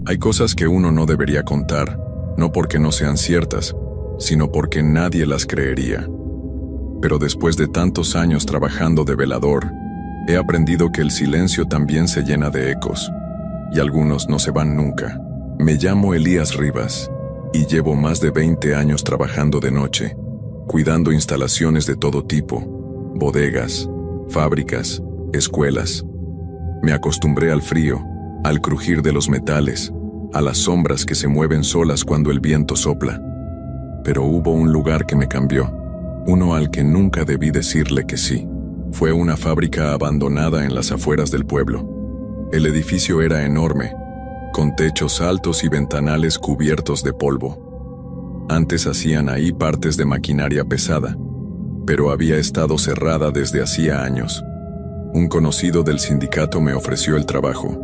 Hay cosas que uno no debería contar, no porque no sean ciertas, sino porque nadie las creería. Pero después de tantos años trabajando de velador, he aprendido que el silencio también se llena de ecos, y algunos no se van nunca. Me llamo Elías Rivas, y llevo más de 20 años trabajando de noche, cuidando instalaciones de todo tipo, bodegas, fábricas, escuelas. Me acostumbré al frío, al crujir de los metales, a las sombras que se mueven solas cuando el viento sopla. Pero hubo un lugar que me cambió, uno al que nunca debí decirle que sí. Fue una fábrica abandonada en las afueras del pueblo. El edificio era enorme, con techos altos y ventanales cubiertos de polvo. Antes hacían ahí partes de maquinaria pesada, pero había estado cerrada desde hacía años. Un conocido del sindicato me ofreció el trabajo.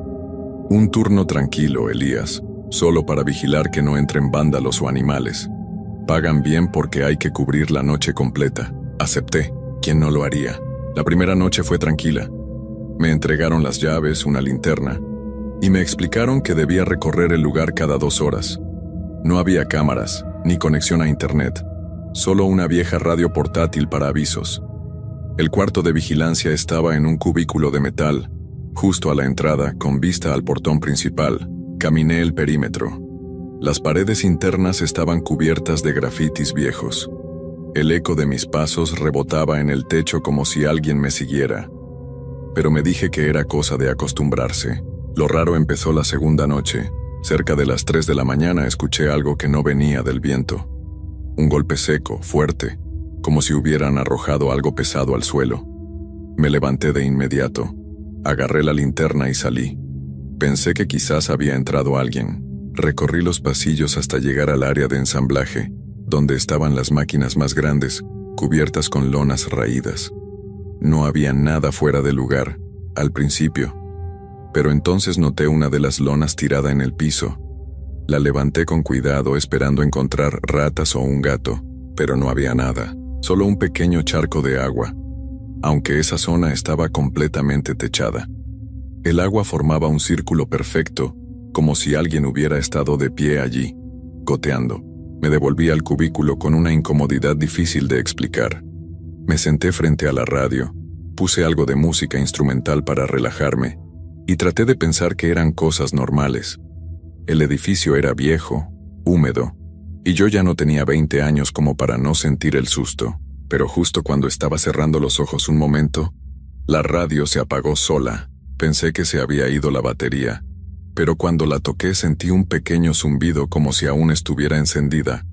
Un turno tranquilo, Elías, solo para vigilar que no entren vándalos o animales. Pagan bien porque hay que cubrir la noche completa. Acepté. ¿Quién no lo haría? La primera noche fue tranquila. Me entregaron las llaves, una linterna, y me explicaron que debía recorrer el lugar cada 2 horas. No había cámaras, ni conexión a internet, solo una vieja radio portátil para avisos. El cuarto de vigilancia estaba en un cubículo de metal, justo a la entrada, con vista al portón principal. Caminé el perímetro. Las paredes internas estaban cubiertas de grafitis viejos. El eco de mis pasos rebotaba en el techo como si alguien me siguiera. Pero me dije que era cosa de acostumbrarse. Lo raro empezó la segunda noche. Cerca de las 3 de la mañana escuché algo que no venía del viento. Un golpe seco, fuerte, como si hubieran arrojado algo pesado al suelo. Me levanté de inmediato. Agarré la linterna y salí. Pensé que quizás había entrado alguien. Recorrí los pasillos hasta llegar al área de ensamblaje, donde estaban las máquinas más grandes, cubiertas con lonas raídas. No había nada fuera de lugar, al principio. Pero entonces noté una de las lonas tirada en el piso. La levanté con cuidado esperando encontrar ratas o un gato, pero no había nada, solo un pequeño charco de agua, aunque esa zona estaba completamente techada. El agua formaba un círculo perfecto, como si alguien hubiera estado de pie allí, goteando. Me devolví al cubículo con una incomodidad difícil de explicar. Me senté frente a la radio, puse algo de música instrumental para relajarme, y traté de pensar que eran cosas normales. El edificio era viejo, húmedo, y yo ya no tenía 20 años como para no sentir el susto. Pero justo cuando estaba cerrando los ojos un momento, la radio se apagó sola. Pensé que se había ido la batería, pero cuando la toqué sentí un pequeño zumbido como si aún estuviera encendida.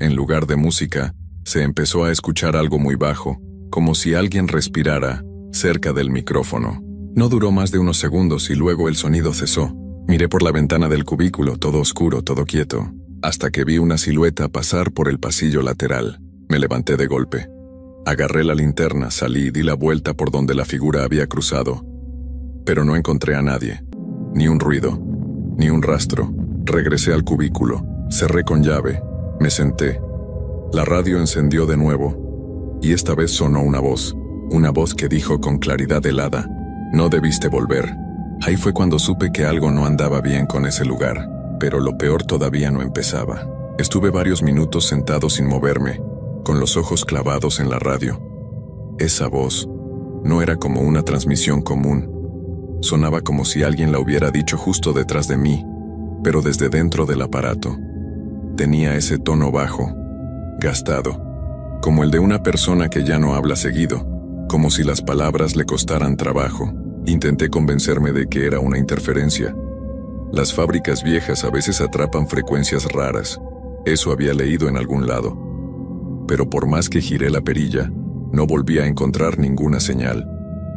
En lugar de música, se empezó a escuchar algo muy bajo, como si alguien respirara, cerca del micrófono. No duró más de unos segundos y luego el sonido cesó. Miré por la ventana del cubículo, todo oscuro, todo quieto, hasta que vi una silueta pasar por el pasillo lateral. Me levanté de golpe. Agarré la linterna, salí y di la vuelta por donde la figura había cruzado. Pero no encontré a nadie. Ni un ruido, ni un rastro. Regresé al cubículo, cerré con llave, me senté. La radio encendió de nuevo, y esta vez sonó una voz que dijo con claridad helada: «No debiste volver». Ahí fue cuando supe que algo no andaba bien con ese lugar, pero lo peor todavía no empezaba. Estuve varios minutos sentado sin moverme, con los ojos clavados en la radio. Esa voz no era como una transmisión común. Sonaba como si alguien la hubiera dicho justo detrás de mí, pero desde dentro del aparato. Tenía ese tono bajo, gastado, como el de una persona que ya no habla seguido, como si las palabras le costaran trabajo. Intenté convencerme de que era una interferencia. Las fábricas viejas a veces atrapan frecuencias raras. Eso había leído en algún lado. Pero por más que giré la perilla, no volví a encontrar ninguna señal,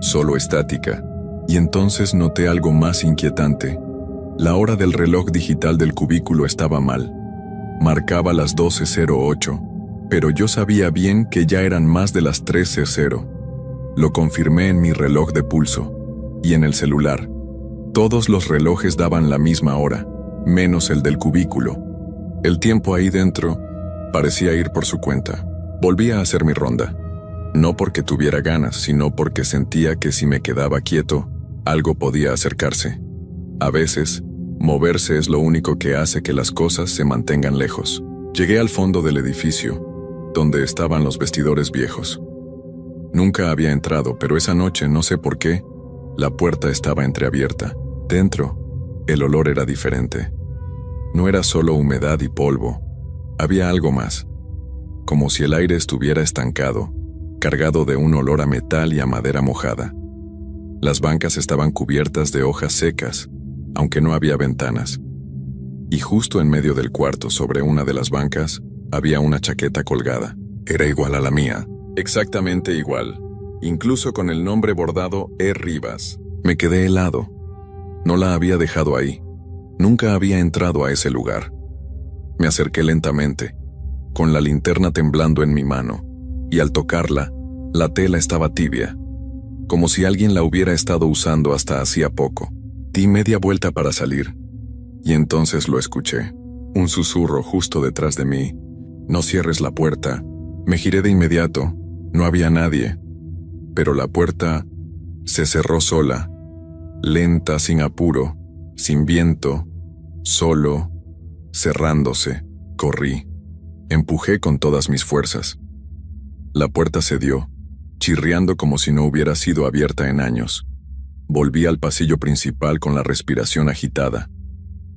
solo estática. Y entonces noté algo más inquietante. La hora del reloj digital del cubículo estaba mal. Marcaba las 12:08, pero yo sabía bien que ya eran más de las 13:00. Lo confirmé en mi reloj de pulso y en el celular. Todos los relojes daban la misma hora, menos el del cubículo. El tiempo ahí dentro parecía ir por su cuenta. Volví a hacer mi ronda. No porque tuviera ganas, sino porque sentía que si me quedaba quieto, algo podía acercarse. A veces, Moverse es lo único que hace que las cosas se mantengan lejos. Llegué al fondo del edificio, donde estaban los vestidores viejos. Nunca había entrado, pero esa noche, no sé por qué, la puerta estaba entreabierta. Dentro, el olor era diferente. No era solo humedad y polvo, había algo más, como si el aire estuviera estancado, cargado de un olor a metal y a madera mojada. Las bancas estaban cubiertas de hojas secas, aunque no había ventanas. Y justo en medio del cuarto, sobre una de las bancas, había una chaqueta colgada. Era igual a la mía, exactamente igual, incluso con el nombre bordado E. Rivas. Me quedé helado. No la había dejado ahí. Nunca había entrado a ese lugar. Me acerqué lentamente, con la linterna temblando en mi mano, y al tocarla, la tela estaba tibia, como si alguien la hubiera estado usando hasta hacía poco. Di media vuelta para salir, y entonces lo escuché. Un susurro justo detrás de mí. No cierres la puerta. Me giré de inmediato. No había nadie. Pero la puerta se cerró sola, lenta, sin apuro, sin viento, solo, cerrándose. Corrí. Empujé con todas mis fuerzas. La puerta cedió, chirriando como si no hubiera sido abierta en años. Volví al pasillo principal con la respiración agitada.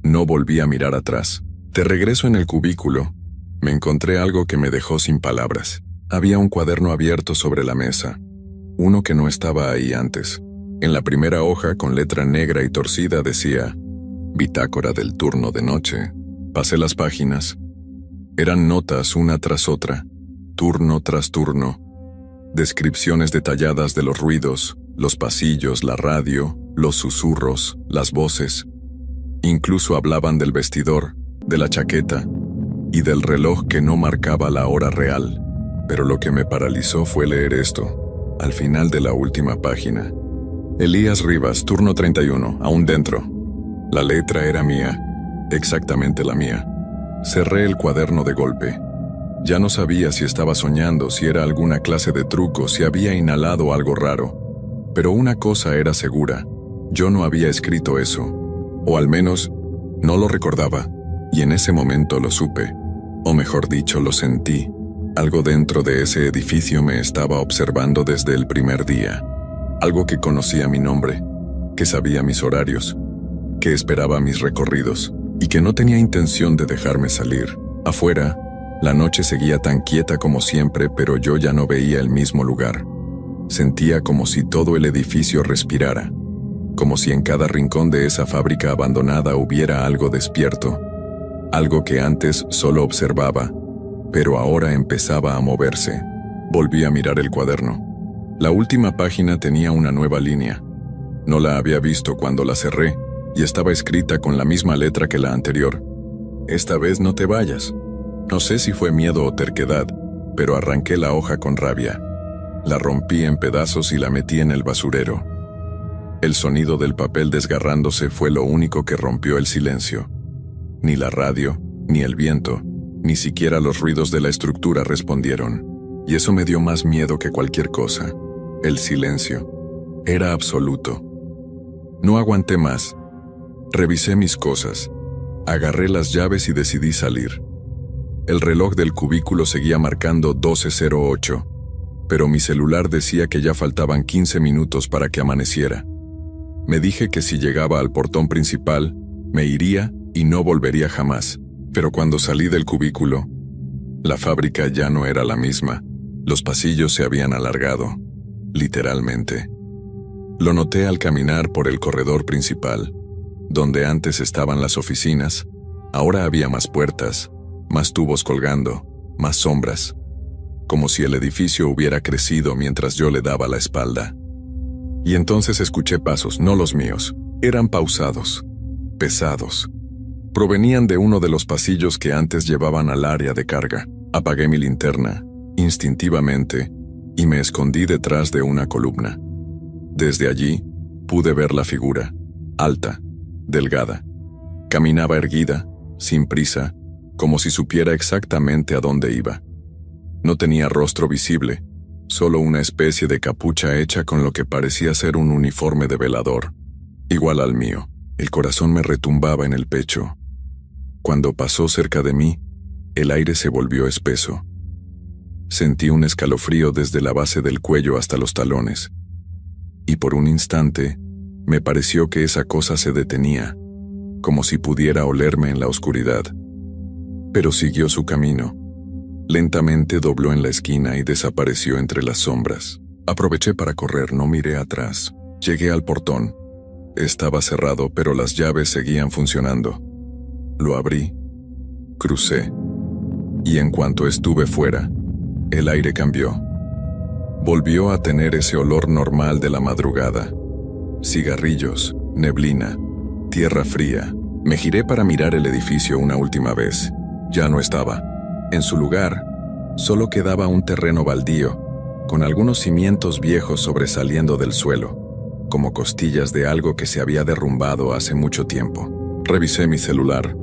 No volví a mirar atrás. De regreso en el cubículo, me encontré algo que me dejó sin palabras. Había un cuaderno abierto sobre la mesa, uno que no estaba ahí antes. En la primera hoja, con letra negra y torcida, decía: Bitácora del turno de noche. Pasé las páginas. Eran notas una tras otra, turno tras turno. Descripciones detalladas de los ruidos, los pasillos, la radio, los susurros, las voces. Incluso hablaban del vestidor, de la chaqueta y del reloj que no marcaba la hora real. Pero lo que me paralizó fue leer esto, al final de la última página. Elías Rivas, turno 31, aún dentro. La letra era mía, exactamente la mía. Cerré el cuaderno de golpe. Ya no sabía si estaba soñando, si era alguna clase de truco, si había inhalado algo raro. Pero una cosa era segura, yo no había escrito eso. O al menos, no lo recordaba. Y en ese momento lo supe. O mejor dicho, lo sentí. Algo dentro de ese edificio me estaba observando desde el primer día. Algo que conocía mi nombre, que sabía mis horarios, que esperaba mis recorridos, y que no tenía intención de dejarme salir. Afuera, la noche seguía tan quieta como siempre, pero yo ya no veía el mismo lugar. Sentía como si todo el edificio respirara, como si en cada rincón de esa fábrica abandonada hubiera algo despierto, algo que antes solo observaba, pero ahora empezaba a moverse. Volví a mirar el cuaderno. La última página tenía una nueva línea. No la había visto cuando la cerré, y estaba escrita con la misma letra que la anterior. Esta vez no te vayas. No sé si fue miedo o terquedad, pero arranqué la hoja con rabia. La rompí en pedazos y la metí en el basurero. El sonido del papel desgarrándose fue lo único que rompió el silencio. Ni la radio, ni el viento, ni siquiera los ruidos de la estructura respondieron. Y eso me dio más miedo que cualquier cosa. El silencio. Era absoluto. No aguanté más. Revisé mis cosas. Agarré las llaves y decidí salir. El reloj del cubículo seguía marcando 12:08, pero mi celular decía que ya faltaban 15 minutos para que amaneciera. Me dije que si llegaba al portón principal, me iría y no volvería jamás. Pero cuando salí del cubículo, la fábrica ya no era la misma. Los pasillos se habían alargado, literalmente. Lo noté al caminar por el corredor principal. Donde antes estaban las oficinas, ahora había más puertas, más tubos colgando, más sombras, como si el edificio hubiera crecido mientras yo le daba la espalda. Y entonces escuché pasos, no los míos, eran pausados, pesados. Provenían de uno de los pasillos que antes llevaban al área de carga. Apagué mi linterna, instintivamente, y me escondí detrás de una columna. Desde allí, pude ver la figura, alta, delgada. Caminaba erguida, sin prisa, como si supiera exactamente a dónde iba. No tenía rostro visible, solo una especie de capucha hecha con lo que parecía ser un uniforme de velador, igual al mío. El corazón me retumbaba en el pecho. Cuando pasó cerca de mí, el aire se volvió espeso. Sentí un escalofrío desde la base del cuello hasta los talones. Y por un instante, me pareció que esa cosa se detenía, como si pudiera olerme en la oscuridad. Pero siguió su camino. Lentamente dobló en la esquina y desapareció entre las sombras. Aproveché para correr, no miré atrás. Llegué al portón. Estaba cerrado, pero las llaves seguían funcionando. Lo abrí, crucé, y en cuanto estuve fuera, el aire cambió. Volvió a tener ese olor normal de la madrugada. Cigarrillos, neblina, tierra fría. Me giré para mirar el edificio una última vez. Ya no estaba. En su lugar, solo quedaba un terreno baldío, con algunos cimientos viejos sobresaliendo del suelo, como costillas de algo que se había derrumbado hace mucho tiempo. Revisé mi celular.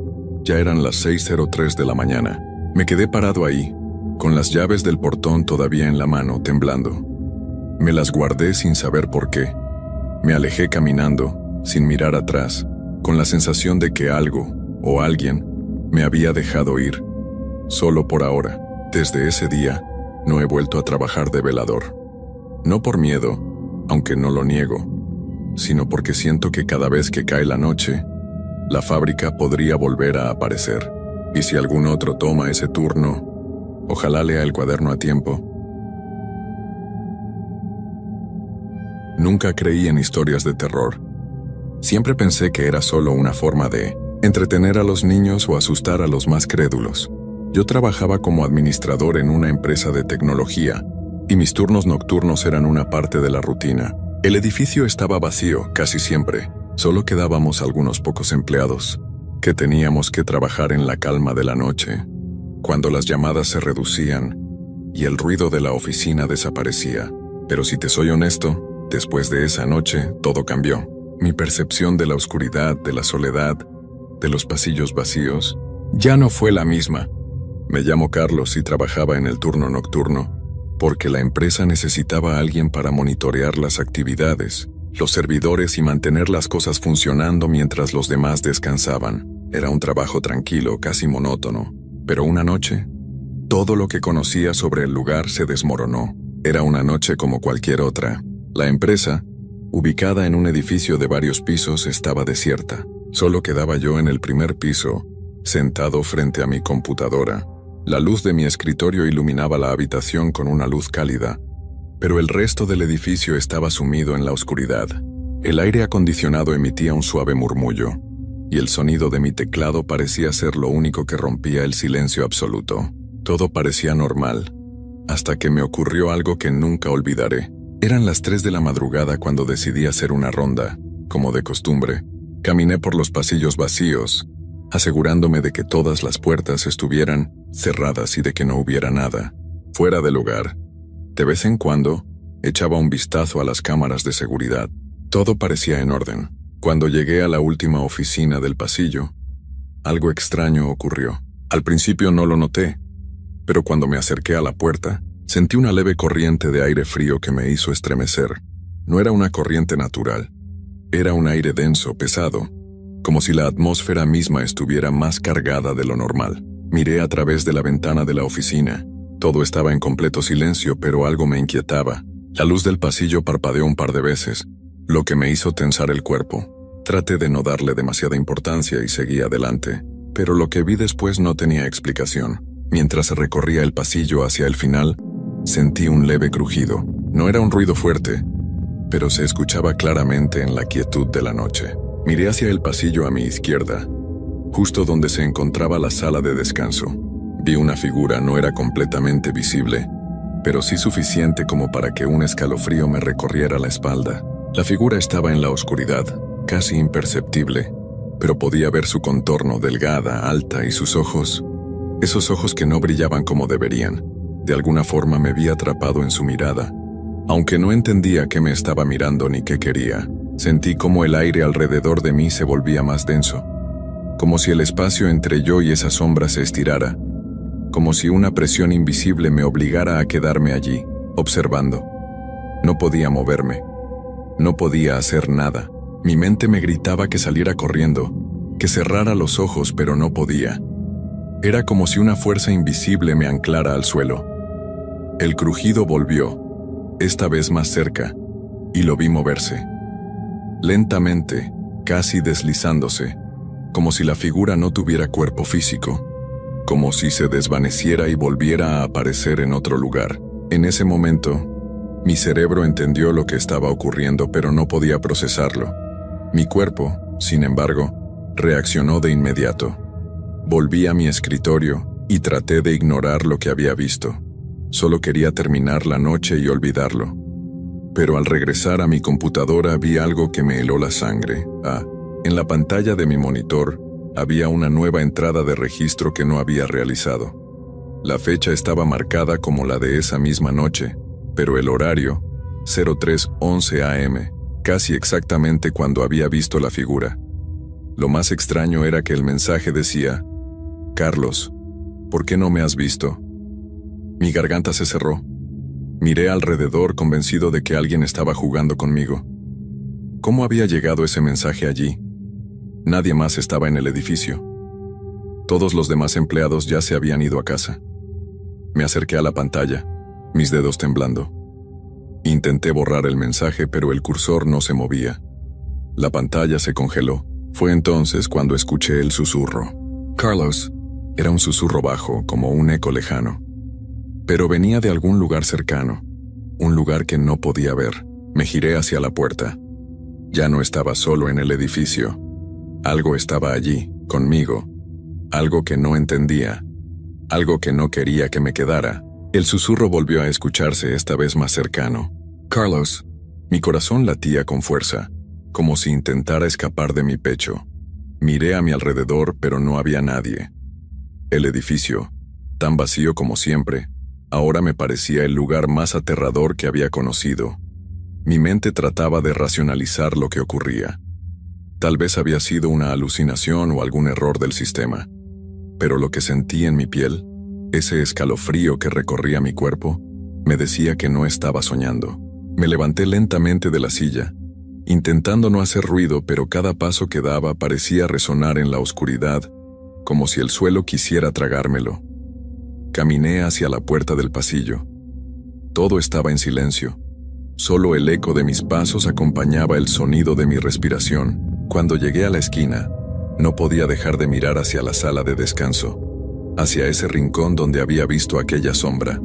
Ya eran las 6:03 de la mañana. Me quedé parado ahí, con las llaves del portón todavía en la mano, temblando. Me las guardé sin saber por qué. Me alejé caminando, sin mirar atrás, con la sensación de que algo, o alguien, me había dejado ir. Solo por ahora. Desde ese día, no he vuelto a trabajar de velador. No por miedo, aunque no lo niego, sino porque siento que cada vez que cae la noche, la fábrica podría volver a aparecer. Y si algún otro toma ese turno, ojalá lea el cuaderno a tiempo. Nunca creí en historias de terror. Siempre pensé que era solo una forma de entretener a los niños o asustar a los más crédulos. Yo trabajaba como administrador en una empresa de tecnología, y mis turnos nocturnos eran una parte de la rutina. El edificio estaba vacío, casi siempre. Solo quedábamos algunos pocos empleados, que teníamos que trabajar en la calma de la noche, cuando las llamadas se reducían y el ruido de la oficina desaparecía. Pero si te soy honesto, después de esa noche, todo cambió. Mi percepción de la oscuridad, de la soledad, de los pasillos vacíos, ya no fue la misma. Me llamo Carlos y trabajaba en el turno nocturno, porque la empresa necesitaba a alguien para monitorear las actividades, los servidores y mantener las cosas funcionando mientras los demás descansaban. Era un trabajo tranquilo, casi monótono, pero una noche, todo lo que conocía sobre el lugar se desmoronó. Era una noche como cualquier otra. La empresa, ubicada en un edificio de varios pisos, estaba desierta. Solo quedaba yo en el primer piso, sentado frente a mi computadora. La luz de mi escritorio iluminaba la habitación con una luz cálida, pero el resto del edificio estaba sumido en la oscuridad. El aire acondicionado emitía un suave murmullo, y el sonido de mi teclado parecía ser lo único que rompía el silencio absoluto. Todo parecía normal, hasta que me ocurrió algo que nunca olvidaré. Eran las 3 de la madrugada cuando decidí hacer una ronda, como de costumbre. Caminé por los pasillos vacíos, asegurándome de que todas las puertas estuvieran cerradas y de que no hubiera nada fuera del lugar. De vez en cuando, echaba un vistazo a las cámaras de seguridad. Todo parecía en orden. Cuando llegué a la última oficina del pasillo, algo extraño ocurrió. Al principio no lo noté, pero cuando me acerqué a la puerta, sentí una leve corriente de aire frío que me hizo estremecer. No era una corriente natural. Era un aire denso, pesado, como si la atmósfera misma estuviera más cargada de lo normal. Miré a través de la ventana de la oficina. Todo estaba en completo silencio, pero algo me inquietaba. La luz del pasillo parpadeó un par de veces, lo que me hizo tensar el cuerpo. Traté de no darle demasiada importancia y seguí adelante, pero lo que vi después no tenía explicación. Mientras recorría el pasillo hacia el final, sentí un leve crujido. No era un ruido fuerte, pero se escuchaba claramente en la quietud de la noche. Miré hacia el pasillo a mi izquierda, justo donde se encontraba la sala de descanso. Vi una figura, no era completamente visible, pero sí suficiente como para que un escalofrío me recorriera la espalda. La figura estaba en la oscuridad, casi imperceptible, pero podía ver su contorno, delgada, alta, y sus ojos, esos ojos que no brillaban como deberían. De alguna forma me vi atrapado en su mirada. Aunque no entendía qué me estaba mirando ni qué quería, sentí como el aire alrededor de mí se volvía más denso, como si el espacio entre yo y esa sombra se estirara, como si una presión invisible me obligara a quedarme allí, observando. No podía moverme, no podía hacer nada. Mi mente me gritaba que saliera corriendo, que cerrara los ojos, pero no podía. Era como si una fuerza invisible me anclara al suelo. El crujido volvió, esta vez más cerca, y lo vi moverse. Lentamente, casi deslizándose, como si la figura no tuviera cuerpo físico, como si se desvaneciera y volviera a aparecer en otro lugar. En ese momento, mi cerebro entendió lo que estaba ocurriendo, pero no podía procesarlo. Mi cuerpo, sin embargo, reaccionó de inmediato. Volví a mi escritorio y traté de ignorar lo que había visto. Solo quería terminar la noche y olvidarlo. Pero al regresar a mi computadora vi algo que me heló la sangre. En la pantalla de mi monitor había una nueva entrada de registro que no había realizado. La fecha estaba marcada como la de esa misma noche, pero el horario, 03:11 AM, casi exactamente cuando había visto la figura. Lo más extraño era que el mensaje decía: Carlos, ¿por qué no me has visto? Mi garganta se cerró. Miré alrededor convencido de que alguien estaba jugando conmigo. ¿Cómo había llegado ese mensaje allí? Nadie más estaba en el edificio. Todos los demás empleados ya se habían ido a casa. Me acerqué a la pantalla, mis dedos temblando. Intenté borrar el mensaje, pero el cursor no se movía. La pantalla se congeló. Fue entonces cuando escuché el susurro. Carlos. Era un susurro bajo, como un eco lejano. Pero venía de algún lugar cercano, un lugar que no podía ver. Me giré hacia la puerta. Ya no estaba solo en el edificio. Algo estaba allí, conmigo. Algo que no entendía. Algo que no quería que me quedara. El susurro volvió a escucharse, esta vez más cercano. Carlos. Mi corazón latía con fuerza, como si intentara escapar de mi pecho. Miré a mi alrededor, pero no había nadie. El edificio, tan vacío como siempre, ahora me parecía el lugar más aterrador que había conocido. Mi mente trataba de racionalizar lo que ocurría. Tal vez había sido una alucinación o algún error del sistema. Pero lo que sentí en mi piel, ese escalofrío que recorría mi cuerpo, me decía que no estaba soñando. Me levanté lentamente de la silla, intentando no hacer ruido, pero cada paso que daba parecía resonar en la oscuridad, como si el suelo quisiera tragármelo. Caminé hacia la puerta del pasillo. Todo estaba en silencio. Solo el eco de mis pasos acompañaba el sonido de mi respiración. Cuando llegué a la esquina, no podía dejar de mirar hacia la sala de descanso, hacia ese rincón donde había visto aquella sombra.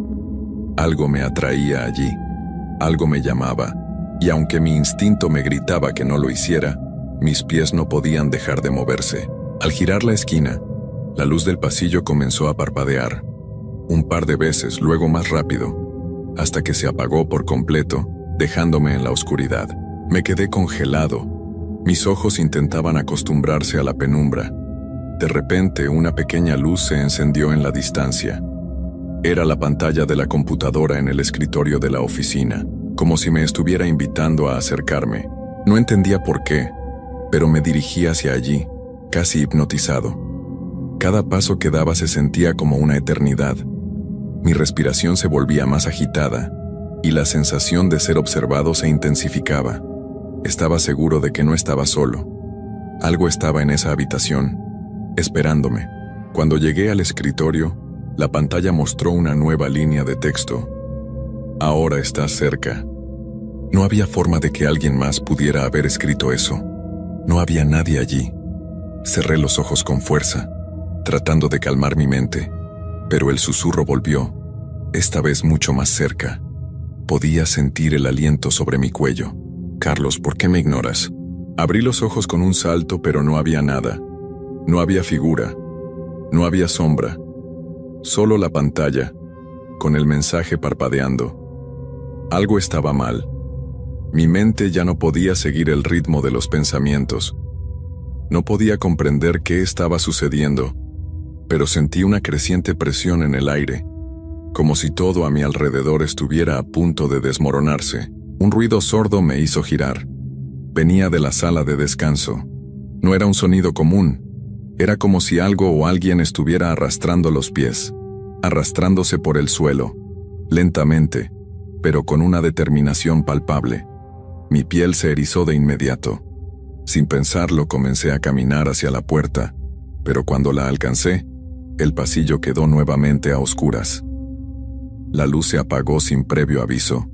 Algo me atraía allí, algo me llamaba, y aunque mi instinto me gritaba que no lo hiciera, mis pies no podían dejar de moverse. Al girar la esquina, la luz del pasillo comenzó a parpadear, un par de veces, luego más rápido, hasta que se apagó por completo, dejándome en la oscuridad. Me quedé congelado. Mis ojos intentaban acostumbrarse a la penumbra. De repente, una pequeña luz se encendió en la distancia. Era la pantalla de la computadora en el escritorio de la oficina, como si me estuviera invitando a acercarme. No entendía por qué, pero me dirigí hacia allí, casi hipnotizado. Cada paso que daba se sentía como una eternidad. Mi respiración se volvía más agitada, y la sensación de ser observado se intensificaba. Estaba seguro de que no estaba solo. Algo estaba en esa habitación, esperándome. Cuando llegué al escritorio, la pantalla mostró una nueva línea de texto. Ahora estás cerca. No había forma de que alguien más pudiera haber escrito eso. No había nadie allí. Cerré los ojos con fuerza, tratando de calmar mi mente, pero el susurro volvió, esta vez mucho más cerca. Podía sentir el aliento sobre mi cuello. Carlos, ¿por qué me ignoras? Abrí los ojos con un salto, pero no había nada. No había figura. No había sombra. Solo la pantalla, con el mensaje parpadeando. Algo estaba mal. Mi mente ya no podía seguir el ritmo de los pensamientos. No podía comprender qué estaba sucediendo, pero sentí una creciente presión en el aire, como si todo a mi alrededor estuviera a punto de desmoronarse. Un ruido sordo me hizo girar. Venía de la sala de descanso. No era un sonido común. Era como si algo o alguien estuviera arrastrando los pies, arrastrándose por el suelo, lentamente, pero con una determinación palpable. Mi piel se erizó de inmediato. Sin pensarlo, comencé a caminar hacia la puerta, pero cuando la alcancé, el pasillo quedó nuevamente a oscuras. La luz se apagó sin previo aviso,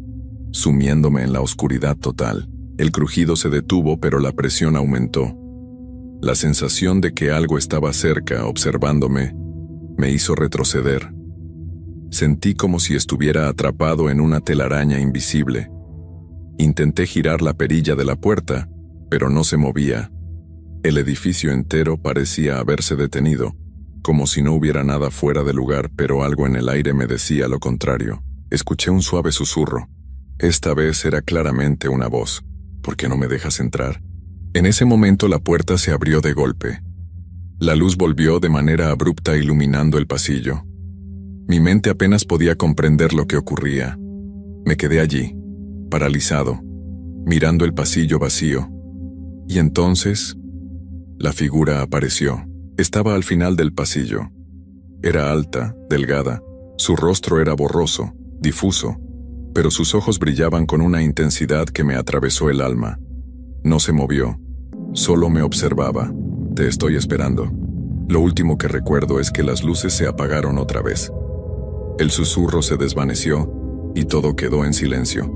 sumiéndome en la oscuridad total. El crujido se detuvo, pero la presión aumentó. La sensación de que algo estaba cerca, observándome, me hizo retroceder. Sentí como si estuviera atrapado en una telaraña invisible. Intenté girar la perilla de la puerta, pero no se movía. El edificio entero parecía haberse detenido, como si no hubiera nada fuera de lugar, pero algo en el aire me decía lo contrario. Escuché un suave susurro. Esta vez era claramente una voz. ¿Por qué no me dejas entrar? En ese momento la puerta se abrió de golpe. La luz volvió de manera abrupta iluminando el pasillo. Mi mente apenas podía comprender lo que ocurría. Me quedé allí, paralizado, mirando el pasillo vacío. Y entonces, la figura apareció. Estaba al final del pasillo. Era alta, delgada, su rostro era borroso, difuso, pero sus ojos brillaban con una intensidad que me atravesó el alma. No se movió, solo me observaba. Te estoy esperando. Lo último que recuerdo es que las luces se apagaron otra vez. El susurro se desvaneció y todo quedó en silencio.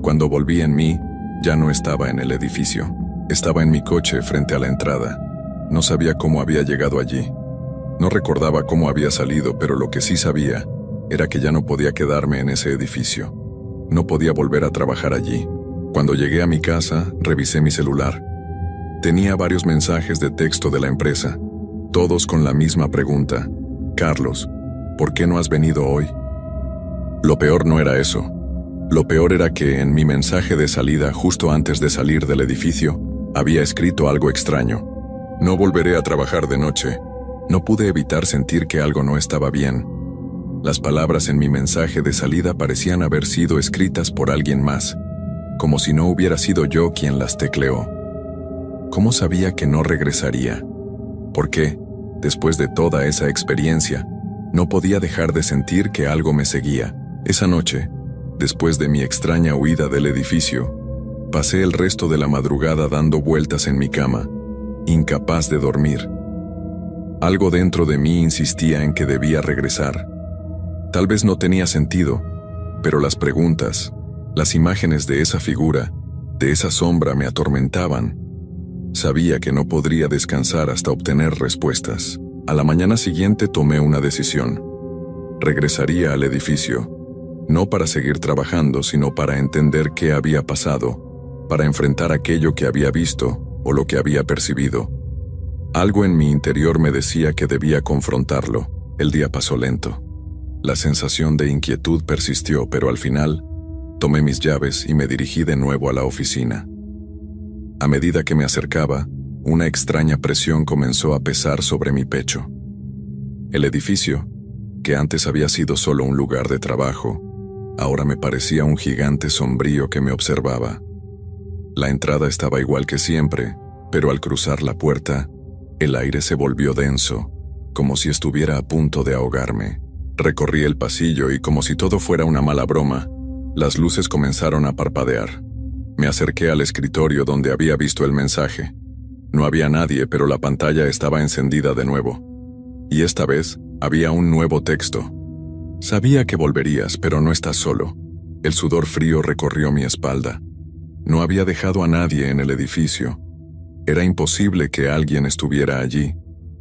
Cuando volví en mí, ya no estaba en el edificio. Estaba en mi coche frente a la entrada. No sabía cómo había llegado allí. No recordaba cómo había salido, pero lo que sí sabía era que ya no podía quedarme en ese edificio. No podía volver a trabajar allí. Cuando llegué a mi casa, revisé mi celular. Tenía varios mensajes de texto de la empresa, todos con la misma pregunta. Carlos, ¿por qué no has venido hoy? Lo peor no era eso. Lo peor era que en mi mensaje de salida, justo antes de salir del edificio, había escrito algo extraño. No volveré a trabajar de noche. No pude evitar sentir que algo no estaba bien. Las palabras en mi mensaje de salida parecían haber sido escritas por alguien más, como si no hubiera sido yo quien las tecleó. ¿Cómo sabía que no regresaría? ¿Por qué, después de toda esa experiencia, no podía dejar de sentir que algo me seguía? Esa noche, después de mi extraña huida del edificio, pasé el resto de la madrugada dando vueltas en mi cama, incapaz de dormir. Algo dentro de mí insistía en que debía regresar. Tal vez no tenía sentido, pero las preguntas, las imágenes de esa figura, de esa sombra me atormentaban. Sabía que no podría descansar hasta obtener respuestas. A la mañana siguiente tomé una decisión. Regresaría al edificio, no para seguir trabajando, sino para entender qué había pasado, para enfrentar aquello que había visto o lo que había percibido. Algo en mi interior me decía que debía confrontarlo. El día pasó lento. La sensación de inquietud persistió, pero al final, tomé mis llaves y me dirigí de nuevo a la oficina. A medida que me acercaba, una extraña presión comenzó a pesar sobre mi pecho. El edificio, que antes había sido solo un lugar de trabajo, ahora me parecía un gigante sombrío que me observaba. La entrada estaba igual que siempre, pero al cruzar la puerta, el aire se volvió denso, como si estuviera a punto de ahogarme. Recorrí el pasillo y, como si todo fuera una mala broma, las luces comenzaron a parpadear. Me acerqué al escritorio donde había visto el mensaje. No había nadie, pero la pantalla estaba encendida de nuevo. Y esta vez había un nuevo texto. Sabía que volverías, pero no estás solo. El sudor frío recorrió mi espalda. No había dejado a nadie en el edificio. Era imposible que alguien estuviera allí,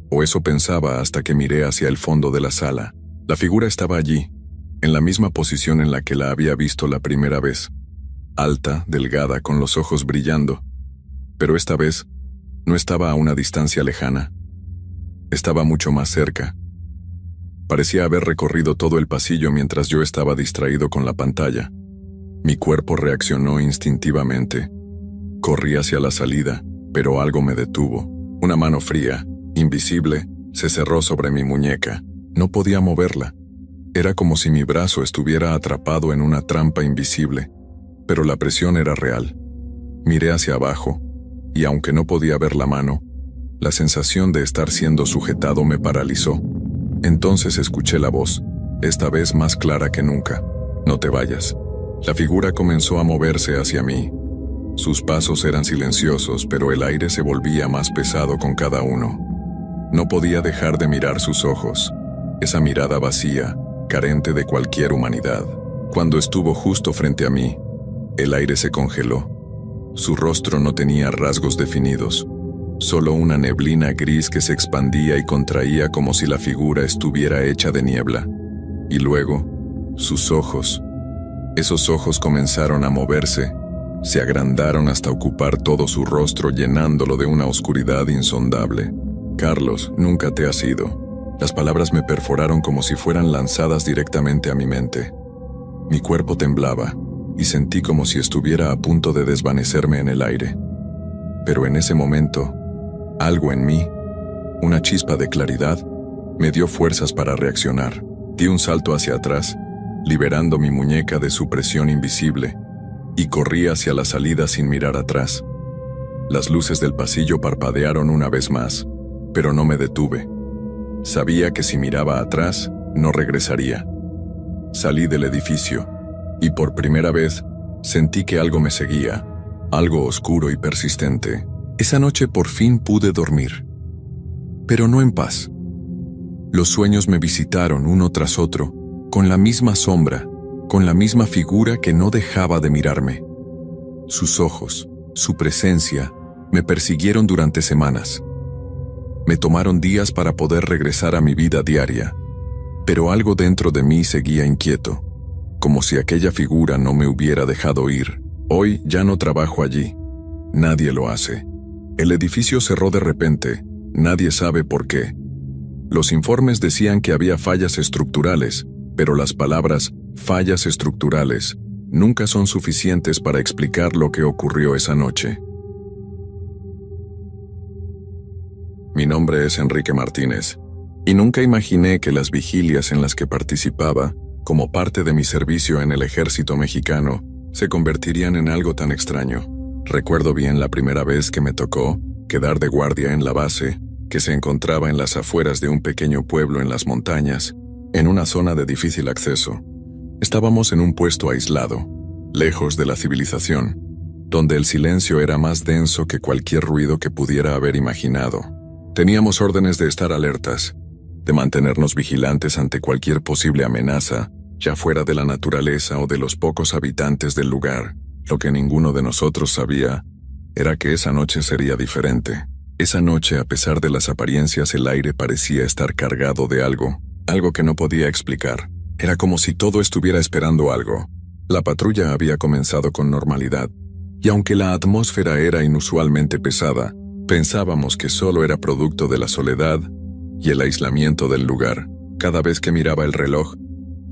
o eso pensaba hasta que miré hacia el fondo de la sala. La figura estaba allí, en la misma posición en la que la había visto la primera vez. Alta, delgada, con los ojos brillando. Pero esta vez, no estaba a una distancia lejana. Estaba mucho más cerca. Parecía haber recorrido todo el pasillo mientras yo estaba distraído con la pantalla. Mi cuerpo reaccionó instintivamente. Corrí hacia la salida, pero algo me detuvo. Una mano fría, invisible, se cerró sobre mi muñeca. No podía moverla. Era como si mi brazo estuviera atrapado en una trampa invisible, pero la presión era real. Miré hacia abajo, y aunque no podía ver la mano, la sensación de estar siendo sujetado me paralizó. Entonces escuché la voz, esta vez más clara que nunca. No te vayas. La figura comenzó a moverse hacia mí. Sus pasos eran silenciosos, pero el aire se volvía más pesado con cada uno. No podía dejar de mirar sus ojos, esa mirada vacía, carente de cualquier humanidad. Cuando estuvo justo frente a mí, el aire se congeló. Su rostro no tenía rasgos definidos, solo una neblina gris que se expandía y contraía como si la figura estuviera hecha de niebla. Y luego, sus ojos. Esos ojos comenzaron a moverse, se agrandaron hasta ocupar todo su rostro llenándolo de una oscuridad insondable. Carlos, nunca te has ido. Las palabras me perforaron como si fueran lanzadas directamente a mi mente. Mi cuerpo temblaba y sentí como si estuviera a punto de desvanecerme en el aire. Pero en ese momento, algo en mí, una chispa de claridad, me dio fuerzas para reaccionar. Di un salto hacia atrás, liberando mi muñeca de su presión invisible, y corrí hacia la salida sin mirar atrás. Las luces del pasillo parpadearon una vez más, pero no me detuve. Sabía que si miraba atrás, no regresaría. Salí del edificio, y por primera vez sentí que algo me seguía, algo oscuro y persistente. Esa noche por fin pude dormir, pero no en paz. Los sueños me visitaron uno tras otro, con la misma sombra, con la misma figura que no dejaba de mirarme. Sus ojos, su presencia, me persiguieron durante semanas. Me tomaron días para poder regresar a mi vida diaria, pero algo dentro de mí seguía inquieto, como si aquella figura no me hubiera dejado ir. Hoy ya no trabajo allí. Nadie lo hace. El edificio cerró de repente, nadie sabe por qué. Los informes decían que había fallas estructurales, pero las palabras fallas estructurales nunca son suficientes para explicar lo que ocurrió esa noche. Mi nombre es Enrique Martínez, y nunca imaginé que las vigilias en las que participaba, como parte de mi servicio en el ejército mexicano, se convertirían en algo tan extraño. Recuerdo bien la primera vez que me tocó quedar de guardia en la base, que se encontraba en las afueras de un pequeño pueblo en las montañas, en una zona de difícil acceso. Estábamos en un puesto aislado, lejos de la civilización, donde el silencio era más denso que cualquier ruido que pudiera haber imaginado. Teníamos órdenes de estar alertas, de mantenernos vigilantes ante cualquier posible amenaza, ya fuera de la naturaleza o de los pocos habitantes del lugar. Lo que ninguno de nosotros sabía era que esa noche sería diferente. Esa noche, a pesar de las apariencias, el aire parecía estar cargado de algo que no podía explicar. Era como si todo estuviera esperando algo. La patrulla había comenzado con normalidad, y aunque la atmósfera era inusualmente pesada, pensábamos que solo era producto de la soledad y el aislamiento del lugar. Cada vez que miraba el reloj,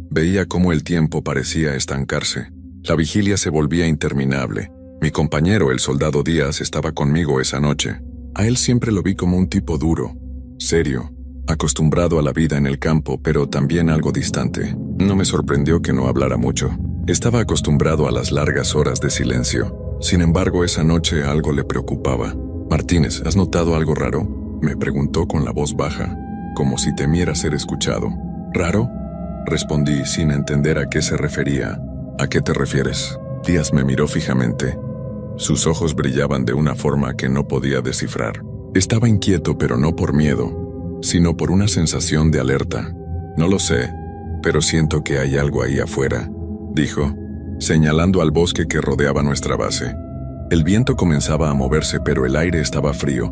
veía cómo el tiempo parecía estancarse. La vigilia se volvía interminable. Mi compañero, el soldado Díaz, estaba conmigo esa noche. A él siempre lo vi como un tipo duro, serio, acostumbrado a la vida en el campo, pero también algo distante. No me sorprendió que no hablara mucho. Estaba acostumbrado a las largas horas de silencio. Sin embargo, esa noche algo le preocupaba. «Martínez, ¿has notado algo raro?», me preguntó con la voz baja, como si temiera ser escuchado. «¿Raro?», respondí sin entender a qué se refería. «¿A qué te refieres?». Díaz me miró fijamente. Sus ojos brillaban de una forma que no podía descifrar. Estaba inquieto, pero no por miedo, sino por una sensación de alerta. «No lo sé, pero siento que hay algo ahí afuera», dijo, señalando al bosque que rodeaba nuestra base. El viento comenzaba a moverse, pero el aire estaba frío,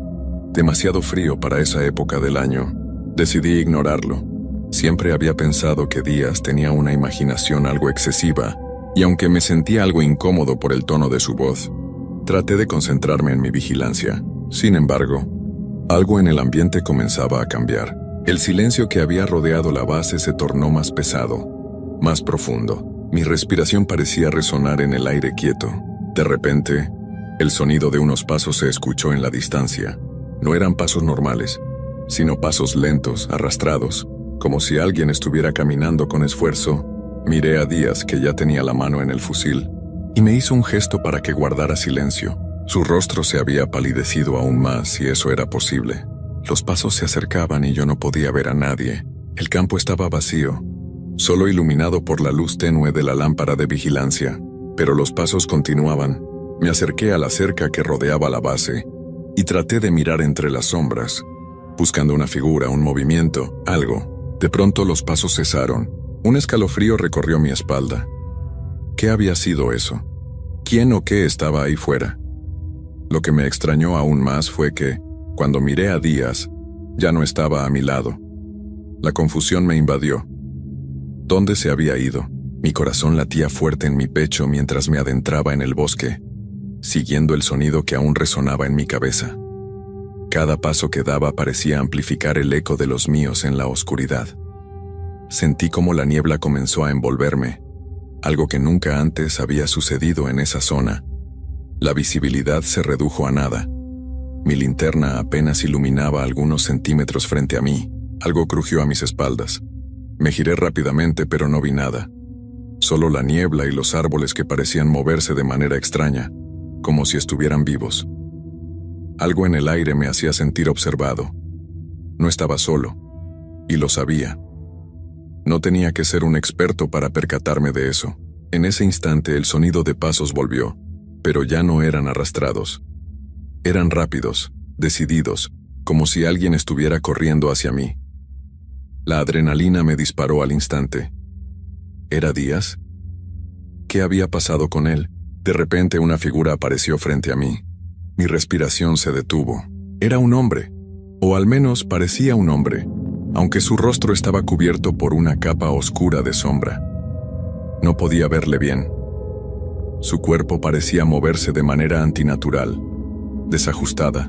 demasiado frío para esa época del año. Decidí ignorarlo. Siempre había pensado que Díaz tenía una imaginación algo excesiva, y aunque me sentía algo incómodo por el tono de su voz, traté de concentrarme en mi vigilancia. Sin embargo, algo en el ambiente comenzaba a cambiar. El silencio que había rodeado la base se tornó más pesado, más profundo. Mi respiración parecía resonar en el aire quieto. De repente, el sonido de unos pasos se escuchó en la distancia. No eran pasos normales, sino pasos lentos, arrastrados, como si alguien estuviera caminando con esfuerzo. Miré a Díaz, que ya tenía la mano en el fusil, y me hizo un gesto para que guardara silencio. Su rostro se había palidecido aún más, si eso era posible. Los pasos se acercaban y yo no podía ver a nadie. El campo estaba vacío, solo iluminado por la luz tenue de la lámpara de vigilancia. Pero los pasos continuaban, Me acerqué a la cerca que rodeaba la base y traté de mirar entre las sombras, buscando una figura, un movimiento, algo. De pronto los pasos cesaron. Un escalofrío recorrió mi espalda. ¿Qué había sido eso? ¿Quién o qué estaba ahí fuera? Lo que me extrañó aún más fue que, cuando miré a Díaz, ya no estaba a mi lado. La confusión me invadió. ¿Dónde se había ido? Mi corazón latía fuerte en mi pecho mientras me adentraba en el bosque, siguiendo el sonido que aún resonaba en mi cabeza. Cada paso que daba parecía amplificar el eco de los míos en la oscuridad. Sentí como la niebla comenzó a envolverme, algo que nunca antes había sucedido en esa zona. La visibilidad se redujo a nada. Mi linterna apenas iluminaba algunos centímetros frente a mí. Algo crujió a mis espaldas. Me giré rápidamente, pero no vi nada. Solo la niebla y los árboles que parecían moverse de manera extraña, como si estuvieran vivos. Algo en el aire me hacía sentir observado. No estaba solo, y lo sabía. No tenía que ser un experto para percatarme de eso. En ese instante el sonido de pasos volvió, pero ya no eran arrastrados. Eran rápidos, decididos, como si alguien estuviera corriendo hacia mí. La adrenalina me disparó al instante. ¿Era Díaz? ¿Qué había pasado con él? De repente una figura apareció frente a mí. Mi respiración se detuvo. Era un hombre, o al menos parecía un hombre, aunque su rostro estaba cubierto por una capa oscura de sombra. No podía verle bien. Su cuerpo parecía moverse de manera antinatural, desajustada.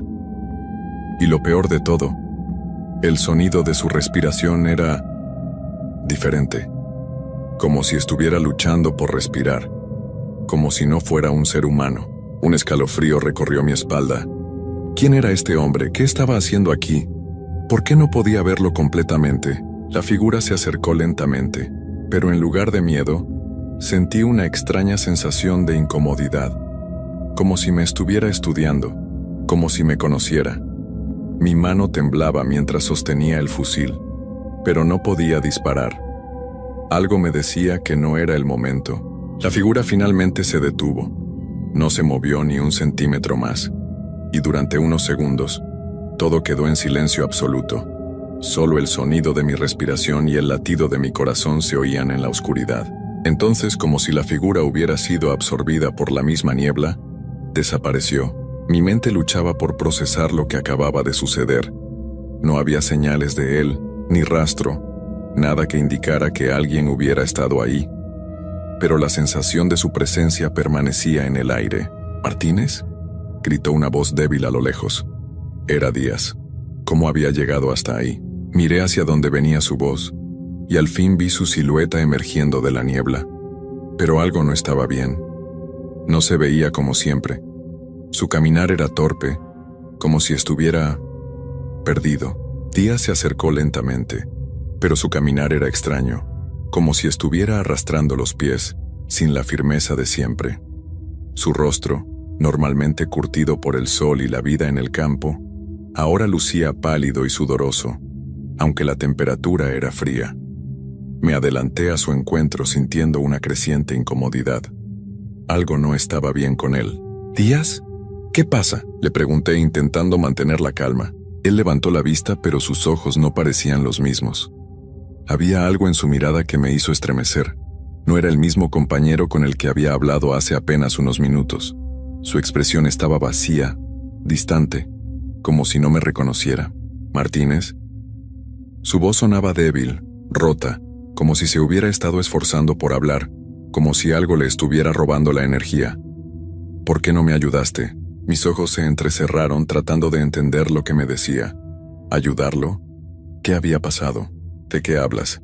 Y lo peor de todo, el sonido de su respiración era diferente, como si estuviera luchando por respirar, como si no fuera un ser humano. Un escalofrío recorrió mi espalda. ¿Quién era este hombre? ¿Qué estaba haciendo aquí? ¿Por qué no podía verlo completamente? La figura se acercó lentamente, pero en lugar de miedo, sentí una extraña sensación de incomodidad, como si me estuviera estudiando, como si me conociera. Mi mano temblaba mientras sostenía el fusil, pero no podía disparar. Algo me decía que no era el momento. La figura finalmente se detuvo. No se movió ni un centímetro más, y durante unos segundos, todo quedó en silencio absoluto. Solo el sonido de mi respiración y el latido de mi corazón se oían en la oscuridad. Entonces, como si la figura hubiera sido absorbida por la misma niebla, desapareció. Mi mente luchaba por procesar lo que acababa de suceder. No había señales de él, ni rastro, nada que indicara que alguien hubiera estado ahí. Pero la sensación de su presencia permanecía en el aire. ¿Martínez?, gritó una voz débil a lo lejos. Era Díaz. ¿Cómo había llegado hasta ahí? Miré hacia donde venía su voz, y al fin vi su silueta emergiendo de la niebla. Pero algo no estaba bien. No se veía como siempre. Su caminar era torpe, como si estuviera perdido. Díaz se acercó lentamente, pero su caminar era extraño, como si estuviera arrastrando los pies, sin la firmeza de siempre. Su rostro, normalmente curtido por el sol y la vida en el campo, ahora lucía pálido y sudoroso, aunque la temperatura era fría. Me adelanté a su encuentro sintiendo una creciente incomodidad. Algo no estaba bien con él. ¿Díaz? ¿Qué pasa?, le pregunté intentando mantener la calma. Él levantó la vista, pero sus ojos no parecían los mismos. Había algo en su mirada que me hizo estremecer. No era el mismo compañero con el que había hablado hace apenas unos minutos. Su expresión estaba vacía, distante, como si no me reconociera. ¿Martínez? Su voz sonaba débil, rota, como si se hubiera estado esforzando por hablar, como si algo le estuviera robando la energía. ¿Por qué no me ayudaste? Mis ojos se entrecerraron tratando de entender lo que me decía. ¿Ayudarlo? ¿Qué había pasado? ¿De qué hablas?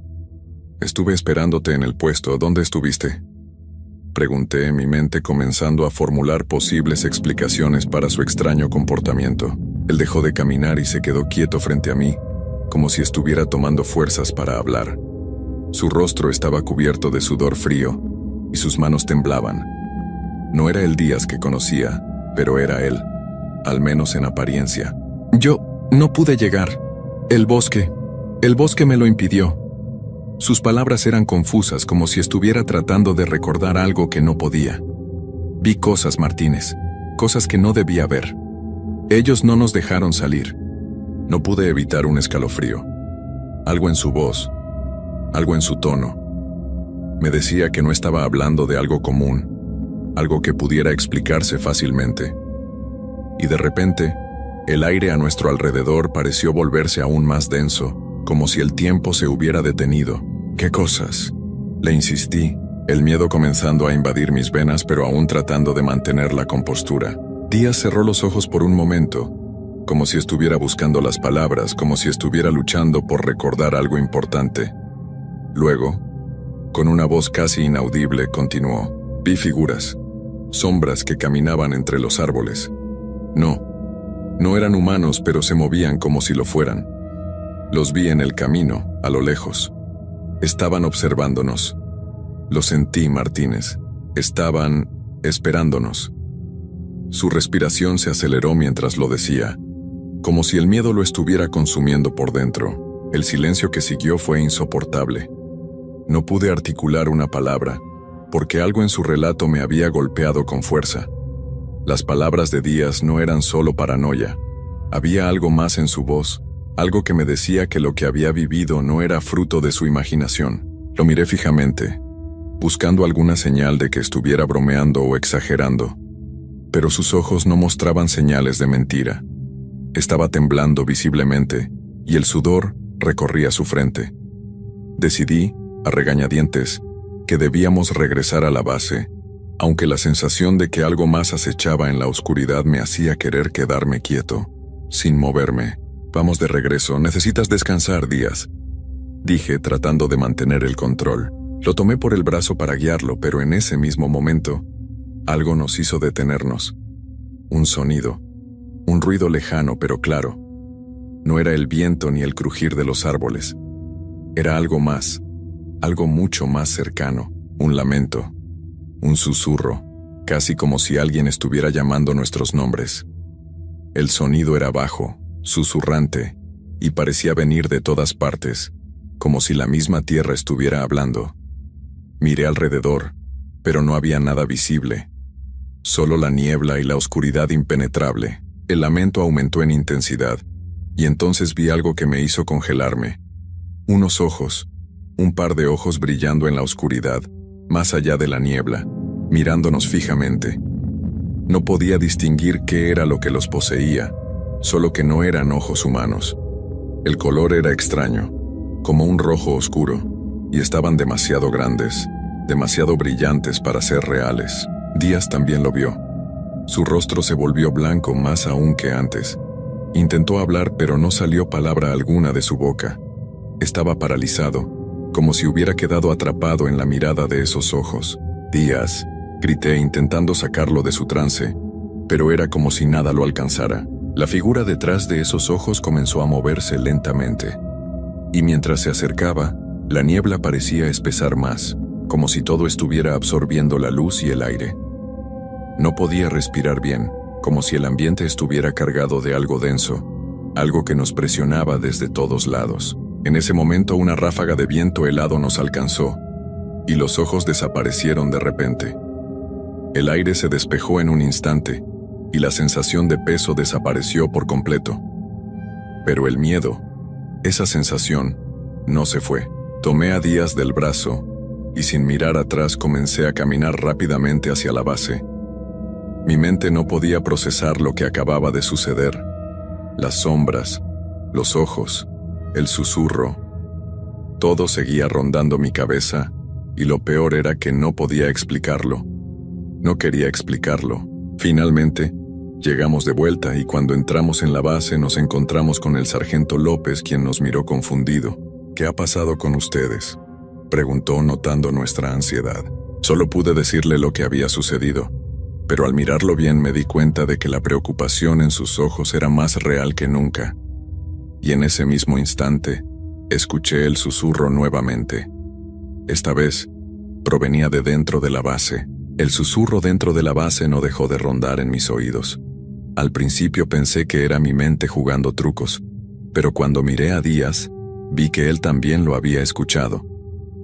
Estuve esperándote en el puesto. ¿Dónde estuviste?, pregunté, mi mente comenzando a formular posibles explicaciones para su extraño comportamiento. Él dejó de caminar y se quedó quieto frente a mí, como si estuviera tomando fuerzas para hablar. Su rostro estaba cubierto de sudor frío, y sus manos temblaban. No era el Díaz que conocía, pero era él, al menos en apariencia. Yo no pude llegar. El bosque me lo impidió. Sus palabras eran confusas, como si estuviera tratando de recordar algo que no podía. Vi cosas, Martínez, cosas que no debía ver. Ellos no nos dejaron salir. No pude evitar un escalofrío. Algo en su voz, algo en su tono. Me decía que no estaba hablando de algo común, algo que pudiera explicarse fácilmente. Y de repente, el aire a nuestro alrededor pareció volverse aún más denso, como si el tiempo se hubiera detenido. ¿Qué cosas? Le insistí, el miedo comenzando a invadir mis venas, pero aún tratando de mantener la compostura. Díaz cerró los ojos por un momento, como si estuviera buscando las palabras, como si estuviera luchando por recordar algo importante. Luego, con una voz casi inaudible, continuó. Vi figuras, sombras que caminaban entre los árboles. No eran humanos, pero se movían como si lo fueran. Los vi en el camino, a lo lejos. Estaban observándonos. Lo sentí, Martínez. Estaban esperándonos. Su respiración se aceleró mientras lo decía, como si el miedo lo estuviera consumiendo por dentro. El silencio que siguió fue insoportable. No pude articular una palabra, porque algo en su relato me había golpeado con fuerza. Las palabras de Díaz no eran solo paranoia. Había algo más en su voz, algo que me decía que lo que había vivido no era fruto de su imaginación. Lo miré fijamente, buscando alguna señal de que estuviera bromeando o exagerando, pero sus ojos no mostraban señales de mentira. Estaba temblando visiblemente, y el sudor recorría su frente. Decidí, a regañadientes, que debíamos regresar a la base, aunque la sensación de que algo más acechaba en la oscuridad me hacía querer quedarme quieto, sin moverme. Vamos de regreso, necesitas descansar, Díaz, dije tratando de mantener el control. Lo tomé por el brazo para guiarlo, pero en ese mismo momento, algo nos hizo detenernos. Un sonido, un ruido lejano pero claro. No era el viento ni el crujir de los árboles. Era algo más, algo mucho más cercano, un lamento, un susurro, casi como si alguien estuviera llamando nuestros nombres. El sonido era bajo, susurrante, y parecía venir de todas partes, como si la misma tierra estuviera hablando. Miré alrededor, pero no había nada visible. Solo la niebla y la oscuridad impenetrable. El lamento aumentó en intensidad, y entonces vi algo que me hizo congelarme. Unos ojos, un par de ojos brillando en la oscuridad, más allá de la niebla, mirándonos fijamente. No podía distinguir qué era lo que los poseía, solo que no eran ojos humanos. El color era extraño, como un rojo oscuro, y estaban demasiado grandes, demasiado brillantes para ser reales. Díaz también lo vio. Su rostro se volvió blanco más aún que antes. Intentó hablar, pero no salió palabra alguna de su boca. Estaba paralizado, como si hubiera quedado atrapado en la mirada de esos ojos. Díaz, grité intentando sacarlo de su trance, pero era como si nada lo alcanzara. La figura detrás de esos ojos comenzó a moverse lentamente, y mientras se acercaba, la niebla parecía espesar más, como si todo estuviera absorbiendo la luz y el aire. No podía respirar bien, como si el ambiente estuviera cargado de algo denso, algo que nos presionaba desde todos lados. En ese momento una ráfaga de viento helado nos alcanzó, y los ojos desaparecieron de repente. El aire se despejó en un instante, y la sensación de peso desapareció por completo. Pero el miedo, esa sensación, no se fue. Tomé a Díaz del brazo, y sin mirar atrás comencé a caminar rápidamente hacia la base. Mi mente no podía procesar lo que acababa de suceder. Las sombras, los ojos, el susurro. Todo seguía rondando mi cabeza, y lo peor era que no podía explicarlo. No quería explicarlo. Finalmente, llegamos de vuelta y cuando entramos en la base nos encontramos con el sargento López, quien nos miró confundido. ¿Qué ha pasado con ustedes?, preguntó notando nuestra ansiedad. Solo pude decirle lo que había sucedido, pero al mirarlo bien me di cuenta de que la preocupación en sus ojos era más real que nunca. Y en ese mismo instante, escuché el susurro nuevamente. Esta vez, provenía de dentro de la base. El susurro dentro de la base no dejó de rondar en mis oídos. Al principio pensé que era mi mente jugando trucos, pero cuando miré a Díaz, vi que él también lo había escuchado.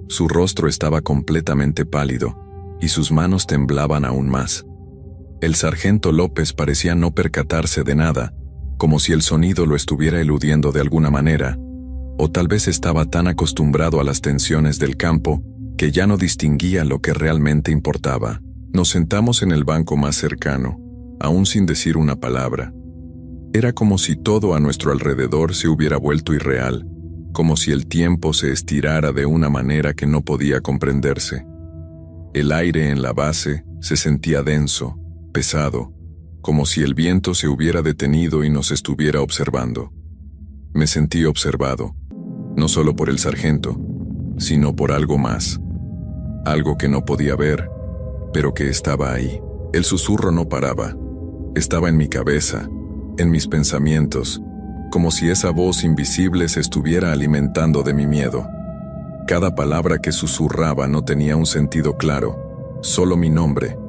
Su rostro estaba completamente pálido, y sus manos temblaban aún más. El sargento López parecía no percatarse de nada, como si el sonido lo estuviera eludiendo de alguna manera, o tal vez estaba tan acostumbrado a las tensiones del campo que ya no distinguía lo que realmente importaba. Nos sentamos en el banco más cercano, aún sin decir una palabra. Era como si todo a nuestro alrededor se hubiera vuelto irreal, como si el tiempo se estirara de una manera que no podía comprenderse. El aire en la base se sentía denso, pesado, como si el viento se hubiera detenido y nos estuviera observando. Me sentí observado, no solo por el sargento, sino por algo más. Algo que no podía ver, pero que estaba ahí. El susurro no paraba. Estaba en mi cabeza, en mis pensamientos, como si esa voz invisible se estuviera alimentando de mi miedo. Cada palabra que susurraba no tenía un sentido claro, solo mi nombre,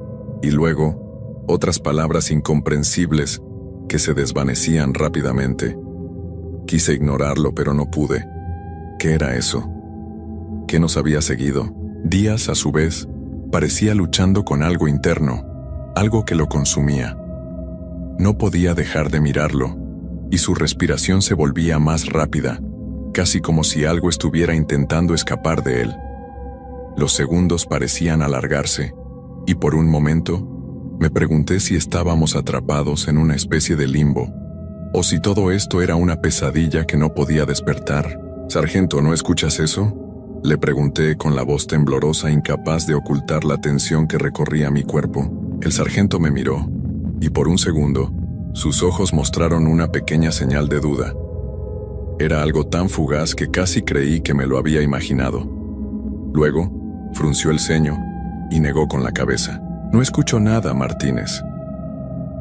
y luego otras palabras incomprensibles que se desvanecían rápidamente. Quise ignorarlo, pero no pude. ¿Qué era eso? ¿Qué nos había seguido? Díaz, a su vez, parecía luchando con algo interno, algo que lo consumía. No podía dejar de mirarlo, y su respiración se volvía más rápida, casi como si algo estuviera intentando escapar de él. Los segundos parecían alargarse, y por un momento me pregunté si estábamos atrapados en una especie de limbo, o si todo esto era una pesadilla que no podía despertar. «Sargento, ¿no escuchas eso?», le pregunté con la voz temblorosa, incapaz de ocultar la tensión que recorría mi cuerpo. El sargento me miró, y por un segundo, sus ojos mostraron una pequeña señal de duda. Era algo tan fugaz que casi creí que me lo había imaginado. Luego, frunció el ceño y negó con la cabeza. «No escucho nada, Martínez».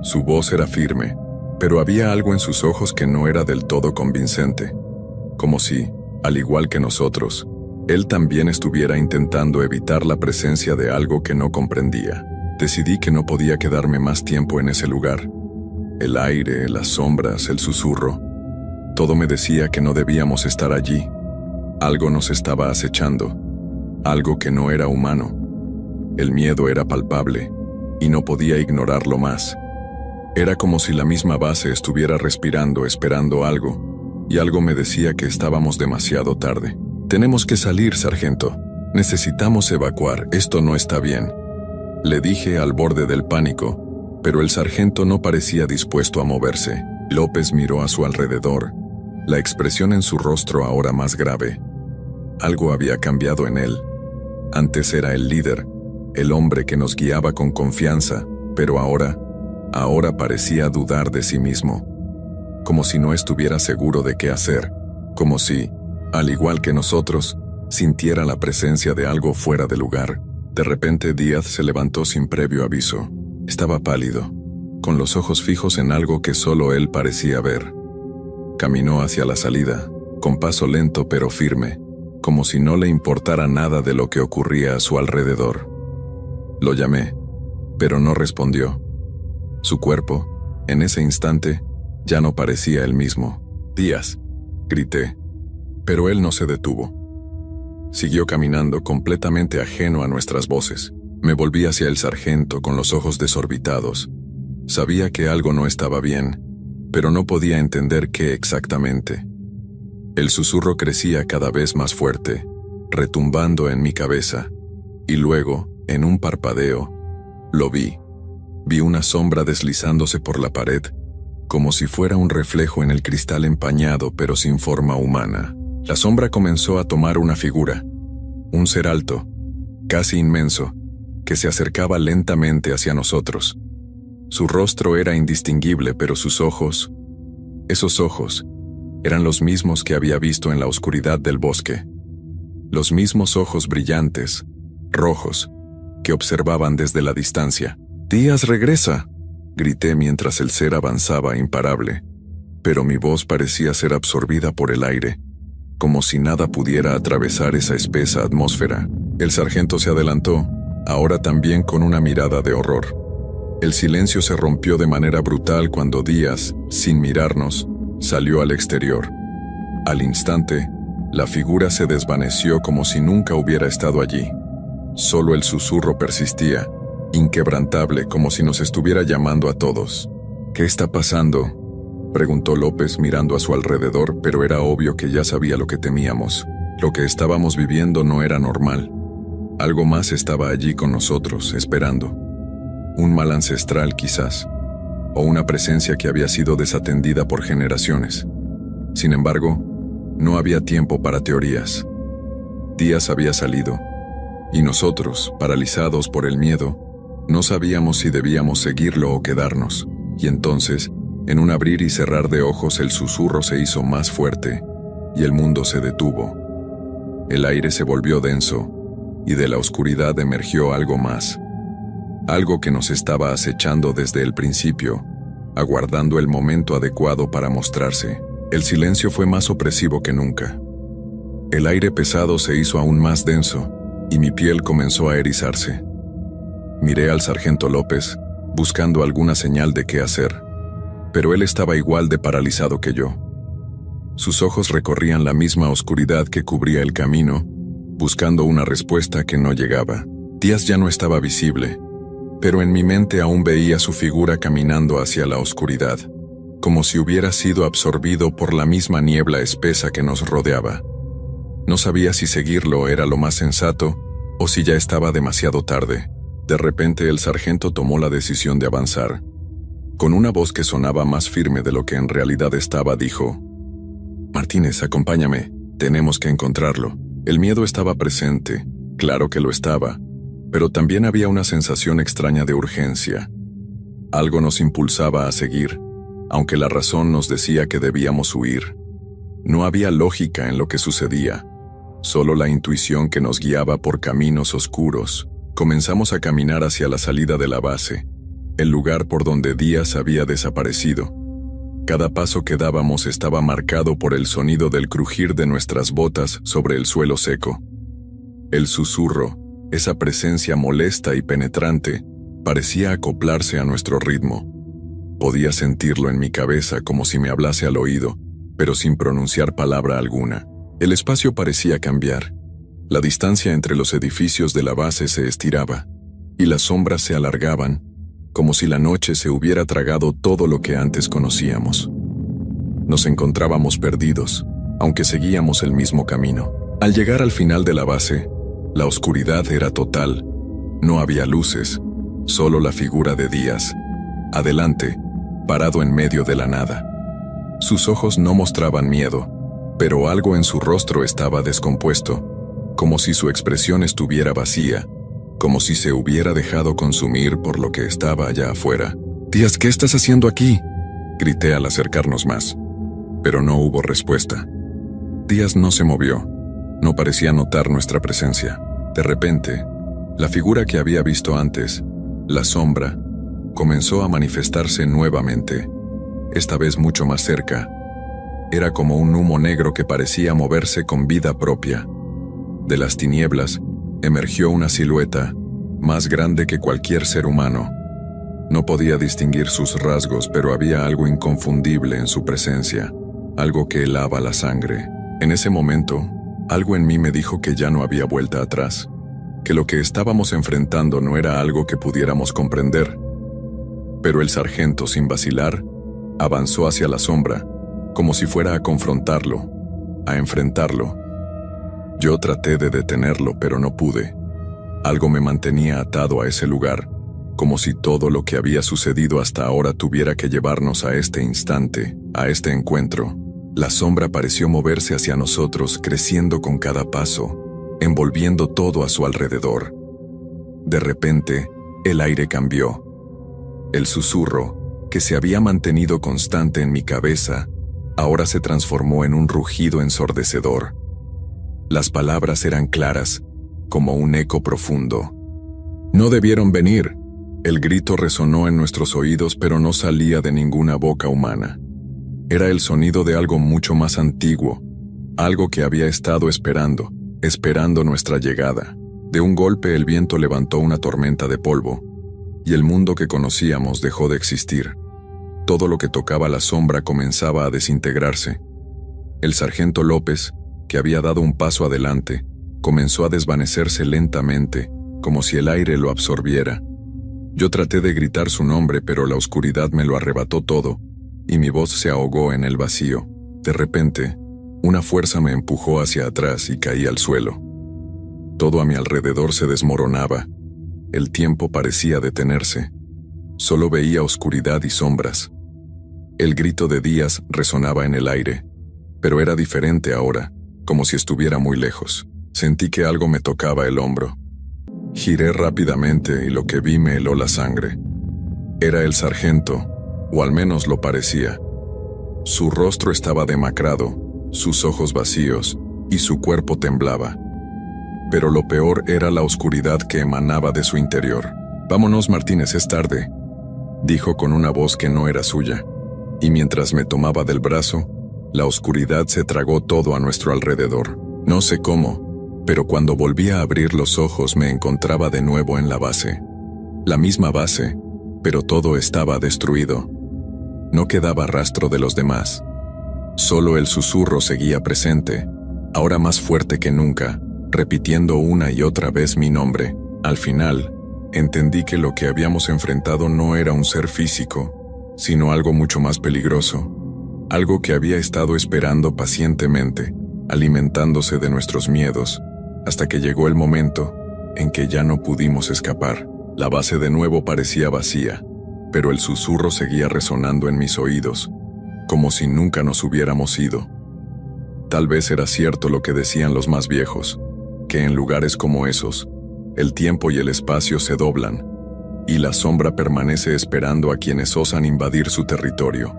Su voz era firme, pero había algo en sus ojos que no era del todo convincente, como si, al igual que nosotros, él también estuviera intentando evitar la presencia de algo que no comprendía. Decidí que no podía quedarme más tiempo en ese lugar. El aire, las sombras, el susurro, todo me decía que no debíamos estar allí. Algo nos estaba acechando, algo que no era humano. El miedo era palpable, y no podía ignorarlo más. Era como si la misma base estuviera respirando, esperando algo, y algo me decía que estábamos demasiado tarde. «Tenemos que salir, sargento. Necesitamos evacuar, esto no está bien», le dije al borde del pánico, pero el sargento no parecía dispuesto a moverse. López miró a su alrededor, la expresión en su rostro ahora más grave. Algo había cambiado en él. Antes era el líder, el hombre que nos guiaba con confianza, pero ahora parecía dudar de sí mismo, como si no estuviera seguro de qué hacer, como si, al igual que nosotros, sintiera la presencia de algo fuera de lugar. De repente Díaz se levantó sin previo aviso. Estaba pálido, con los ojos fijos en algo que solo él parecía ver. Caminó hacia la salida, con paso lento pero firme, como si no le importara nada de lo que ocurría a su alrededor. Lo llamé, pero no respondió. Su cuerpo, en ese instante, ya no parecía el mismo. «Díaz», grité, pero él no se detuvo. Siguió caminando completamente ajeno a nuestras voces. Me volví hacia el sargento con los ojos desorbitados. Sabía que algo no estaba bien, pero no podía entender qué exactamente. El susurro crecía cada vez más fuerte, retumbando en mi cabeza, y luego, en un parpadeo, lo vi. Vi una sombra deslizándose por la pared, como si fuera un reflejo en el cristal empañado pero sin forma humana. La sombra comenzó a tomar una figura, un ser alto, casi inmenso, que se acercaba lentamente hacia nosotros. Su rostro era indistinguible, pero sus ojos, esos ojos, eran los mismos que había visto en la oscuridad del bosque. Los mismos ojos brillantes, rojos, que observaban desde la distancia. «Díaz, regresa», grité mientras el ser avanzaba imparable, pero mi voz parecía ser absorbida por el aire, como si nada pudiera atravesar esa espesa atmósfera. El sargento se adelantó, ahora también con una mirada de horror. El silencio se rompió de manera brutal cuando Díaz, sin mirarnos, salió al exterior. Al instante, la figura se desvaneció como si nunca hubiera estado allí. Solo el susurro persistía, inquebrantable, como si nos estuviera llamando a todos. ¿Qué está pasando?, preguntó López mirando a su alrededor, pero era obvio que ya sabía lo que temíamos. Lo que estábamos viviendo no era normal. Algo más estaba allí con nosotros, esperando. Un mal ancestral, quizás, o una presencia que había sido desatendida por generaciones. Sin embargo, no había tiempo para teorías. Díaz había salido, y nosotros, paralizados por el miedo, no sabíamos si debíamos seguirlo o quedarnos. Y entonces, en un abrir y cerrar de ojos, el susurro se hizo más fuerte, y el mundo se detuvo. El aire se volvió denso, y de la oscuridad emergió algo más. Algo que nos estaba acechando desde el principio, aguardando el momento adecuado para mostrarse. El silencio fue más opresivo que nunca. El aire pesado se hizo aún más denso, y mi piel comenzó a erizarse. Miré al sargento López, buscando alguna señal de qué hacer, pero él estaba igual de paralizado que yo. Sus ojos recorrían la misma oscuridad que cubría el camino, buscando una respuesta que no llegaba. Díaz ya no estaba visible, pero en mi mente aún veía su figura caminando hacia la oscuridad, como si hubiera sido absorbido por la misma niebla espesa que nos rodeaba. No sabía si seguirlo era lo más sensato, o si ya estaba demasiado tarde. De repente el sargento tomó la decisión de avanzar. Con una voz que sonaba más firme de lo que en realidad estaba, dijo: «Martínez, acompáñame, tenemos que encontrarlo». El miedo estaba presente, claro que lo estaba, pero también había una sensación extraña de urgencia. Algo nos impulsaba a seguir, aunque la razón nos decía que debíamos huir. No había lógica en lo que sucedía, solo la intuición que nos guiaba por caminos oscuros. Comenzamos a caminar hacia la salida de la base, el lugar por donde Díaz había desaparecido. Cada paso que dábamos estaba marcado por el sonido del crujir de nuestras botas sobre el suelo seco. El susurro, esa presencia molesta y penetrante, parecía acoplarse a nuestro ritmo. Podía sentirlo en mi cabeza como si me hablase al oído, pero sin pronunciar palabra alguna. El espacio parecía cambiar. La distancia entre los edificios de la base se estiraba, y las sombras se alargaban, como si la noche se hubiera tragado todo lo que antes conocíamos. Nos encontrábamos perdidos, aunque seguíamos el mismo camino. Al llegar al final de la base, la oscuridad era total. No había luces, solo la figura de Díaz, adelante, parado en medio de la nada. Sus ojos no mostraban miedo, pero algo en su rostro estaba descompuesto, como si su expresión estuviera vacía, como si se hubiera dejado consumir por lo que estaba allá afuera. «Díaz, ¿qué estás haciendo aquí?», grité al acercarnos más, pero no hubo respuesta. Díaz no se movió, no parecía notar nuestra presencia. De repente, la figura que había visto antes, la sombra, comenzó a manifestarse nuevamente, esta vez mucho más cerca. Era como un humo negro que parecía moverse con vida propia. De las tinieblas, emergió una silueta, más grande que cualquier ser humano. No podía distinguir sus rasgos, pero había algo inconfundible en su presencia, algo que helaba la sangre. En ese momento, algo en mí me dijo que ya no había vuelta atrás, que lo que estábamos enfrentando no era algo que pudiéramos comprender. Pero el sargento, sin vacilar, avanzó hacia la sombra, como si fuera a confrontarlo, a enfrentarlo. Yo traté de detenerlo, pero no pude. Algo me mantenía atado a ese lugar, como si todo lo que había sucedido hasta ahora tuviera que llevarnos a este instante, a este encuentro. La sombra pareció moverse hacia nosotros, creciendo con cada paso, envolviendo todo a su alrededor. De repente, el aire cambió. El susurro, que se había mantenido constante en mi cabeza, ahora se transformó en un rugido ensordecedor. Las palabras eran claras, como un eco profundo. «No debieron venir». El grito resonó en nuestros oídos, pero no salía de ninguna boca humana. Era el sonido de algo mucho más antiguo, algo que había estado esperando nuestra llegada. De un golpe el viento levantó una tormenta de polvo, y el mundo que conocíamos dejó de existir. Todo lo que tocaba la sombra comenzaba a desintegrarse. El sargento López, que había dado un paso adelante, comenzó a desvanecerse lentamente, como si el aire lo absorbiera. Yo traté de gritar su nombre, pero la oscuridad me lo arrebató todo, y mi voz se ahogó en el vacío. De repente, una fuerza me empujó hacia atrás y caí al suelo. Todo a mi alrededor se desmoronaba. El tiempo parecía detenerse. Solo veía oscuridad y sombras. El grito de Díaz resonaba en el aire, pero era diferente ahora, como si estuviera muy lejos. Sentí que algo me tocaba el hombro. Giré rápidamente y lo que vi me heló la sangre. Era el sargento, o al menos lo parecía. Su rostro estaba demacrado, sus ojos vacíos, y su cuerpo temblaba. Pero lo peor era la oscuridad que emanaba de su interior. «Vámonos, Martínez, es tarde», dijo con una voz que no era suya, y mientras me tomaba del brazo, la oscuridad se tragó todo a nuestro alrededor. No sé cómo, pero cuando volví a abrir los ojos me encontraba de nuevo en la base. La misma base, pero todo estaba destruido. No quedaba rastro de los demás. Solo el susurro seguía presente, ahora más fuerte que nunca, repitiendo una y otra vez mi nombre. Al final, entendí que lo que habíamos enfrentado no era un ser físico, sino algo mucho más peligroso, algo que había estado esperando pacientemente, alimentándose de nuestros miedos, hasta que llegó el momento en que ya no pudimos escapar. La base de nuevo parecía vacía, pero el susurro seguía resonando en mis oídos, como si nunca nos hubiéramos ido. Tal vez era cierto lo que decían los más viejos, que en lugares como esos, el tiempo y el espacio se doblan, y la sombra permanece esperando a quienes osan invadir su territorio.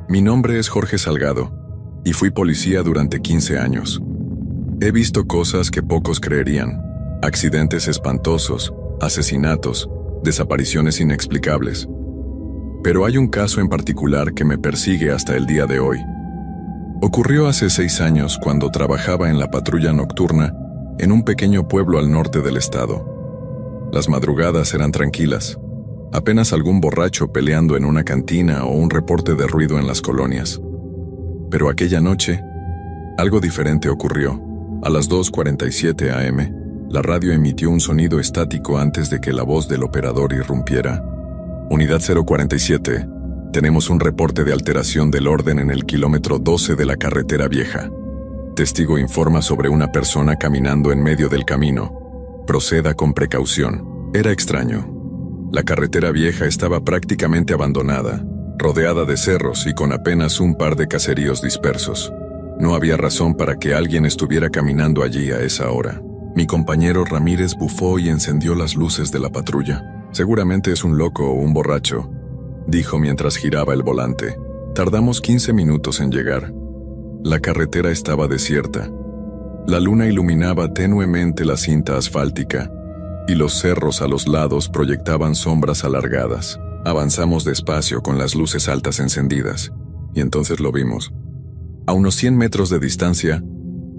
Mi nombre es Jorge Salgado, y fui policía durante 15 años. He visto cosas que pocos creerían: accidentes espantosos, asesinatos, desapariciones inexplicables. Pero hay un caso en particular que me persigue hasta el día de hoy. Ocurrió hace 6 años cuando trabajaba en la patrulla nocturna en un pequeño pueblo al norte del estado. Las madrugadas eran tranquilas, apenas algún borracho peleando en una cantina o un reporte de ruido en las colonias. Pero aquella noche, algo diferente ocurrió. A las 2:47 a.m., la radio emitió un sonido estático antes de que la voz del operador irrumpiera. Unidad 047, tenemos un reporte de alteración del orden en el kilómetro 12 de la carretera vieja. Testigo informa sobre una persona caminando en medio del camino. Proceda con precaución. Era extraño. La carretera vieja estaba prácticamente abandonada, rodeada de cerros y con apenas un par de caseríos dispersos. No había razón para que alguien estuviera caminando allí a esa hora. Mi compañero Ramírez bufó y encendió las luces de la patrulla. «Seguramente es un loco o un borracho», dijo mientras giraba el volante. Tardamos 15 minutos en llegar. La carretera estaba desierta. La luna iluminaba tenuemente la cinta asfáltica, y los cerros a los lados proyectaban sombras alargadas. Avanzamos despacio con las luces altas encendidas, y entonces lo vimos. A unos 100 metros de distancia,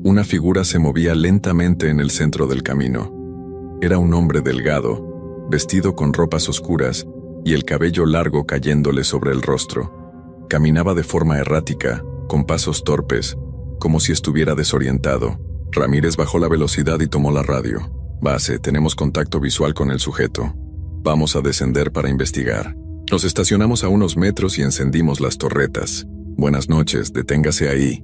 una figura se movía lentamente en el centro del camino. Era un hombre delgado, vestido con ropas oscuras y el cabello largo cayéndole sobre el rostro. Caminaba de forma errática, con pasos torpes, como si estuviera desorientado. Ramírez bajó la velocidad y tomó la radio. «Base, tenemos contacto visual con el sujeto. Vamos a descender para investigar». Nos estacionamos a unos metros y encendimos las torretas. «Buenas noches, deténgase ahí»,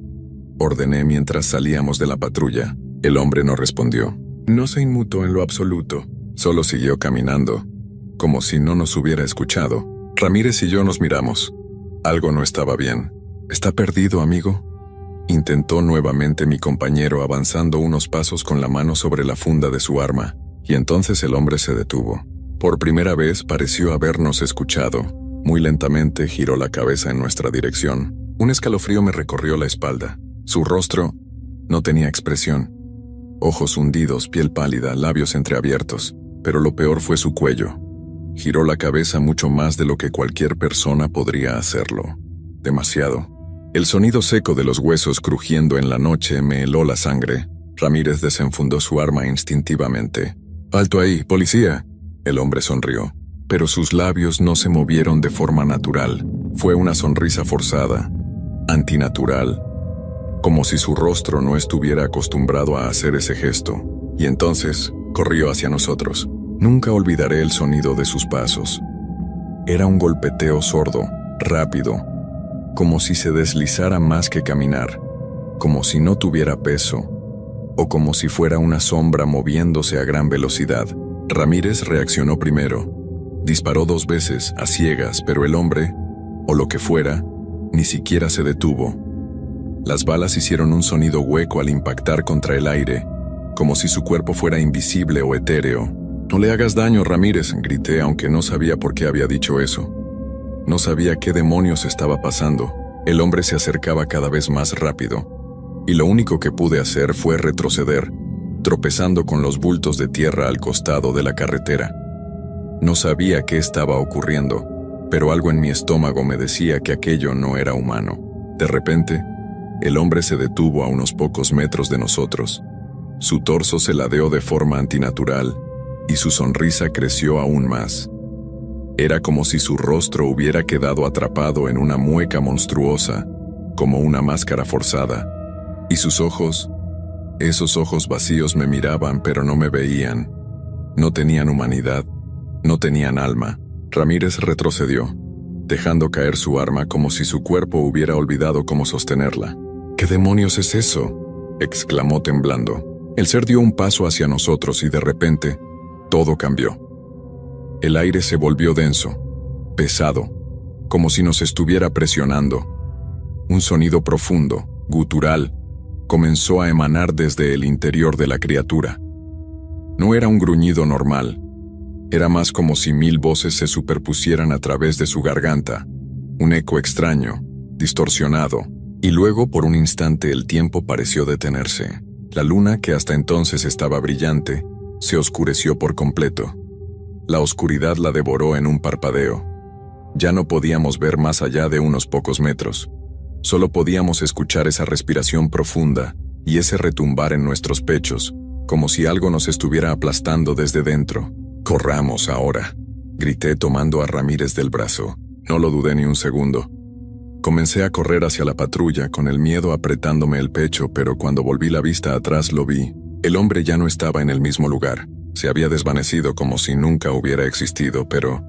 ordené mientras salíamos de la patrulla. El hombre no respondió. No se inmutó en lo absoluto. Solo siguió caminando, como si no nos hubiera escuchado. Ramírez y yo nos miramos. Algo no estaba bien. «¿Está perdido, amigo?», intentó nuevamente mi compañero, avanzando unos pasos con la mano sobre la funda de su arma, y entonces el hombre se detuvo. Por primera vez pareció habernos escuchado. Muy lentamente giró la cabeza en nuestra dirección. Un escalofrío me recorrió la espalda. Su rostro no tenía expresión. Ojos hundidos, piel pálida, labios entreabiertos. Pero lo peor fue su cuello. Giró la cabeza mucho más de lo que cualquier persona podría hacerlo. Demasiado. El sonido seco de los huesos crujiendo en la noche me heló la sangre. Ramírez desenfundó su arma instintivamente. «Alto ahí, policía». El hombre sonrió, pero sus labios no se movieron de forma natural. Fue una sonrisa forzada, antinatural, como si su rostro no estuviera acostumbrado a hacer ese gesto. Y entonces, corrió hacia nosotros. Nunca olvidaré el sonido de sus pasos. Era un golpeteo sordo, rápido, como si se deslizara más que caminar, como si no tuviera peso, o como si fuera una sombra moviéndose a gran velocidad. Ramírez reaccionó primero. Disparó 2 veces, a ciegas, pero el hombre, o lo que fuera, ni siquiera se detuvo. Las balas hicieron un sonido hueco al impactar contra el aire, como si su cuerpo fuera invisible o etéreo. «No le hagas daño, Ramírez», grité, aunque no sabía por qué había dicho eso. No sabía qué demonios estaba pasando. El hombre se acercaba cada vez más rápido, y lo único que pude hacer fue retroceder, tropezando con los bultos de tierra al costado de la carretera. No sabía qué estaba ocurriendo, pero algo en mi estómago me decía que aquello no era humano. De repente, el hombre se detuvo a unos pocos metros de nosotros. Su torso se ladeó de forma antinatural, y su sonrisa creció aún más. Era como si su rostro hubiera quedado atrapado en una mueca monstruosa, como una máscara forzada. Y sus ojos, esos ojos vacíos me miraban pero no me veían. No tenían humanidad, no tenían alma. Ramírez retrocedió, dejando caer su arma como si su cuerpo hubiera olvidado cómo sostenerla. «¿Qué demonios es eso?», exclamó temblando. El ser dio un paso hacia nosotros y de repente, todo cambió. El aire se volvió denso, pesado, como si nos estuviera presionando. Un sonido profundo, gutural, comenzó a emanar desde el interior de la criatura. No era un gruñido normal, era más como si 1000 voces se superpusieran a través de su garganta, un eco extraño, distorsionado, y luego por un instante el tiempo pareció detenerse. La luna, que hasta entonces estaba brillante, se oscureció por completo. La oscuridad la devoró en un parpadeo. Ya no podíamos ver más allá de unos pocos metros. Solo podíamos escuchar esa respiración profunda y ese retumbar en nuestros pechos, como si algo nos estuviera aplastando desde dentro. «Corramos ahora», grité tomando a Ramírez del brazo. No lo dudé ni un segundo. Comencé a correr hacia la patrulla con el miedo apretándome el pecho, pero cuando volví la vista atrás lo vi. El hombre ya no estaba en el mismo lugar. Se había desvanecido como si nunca hubiera existido, pero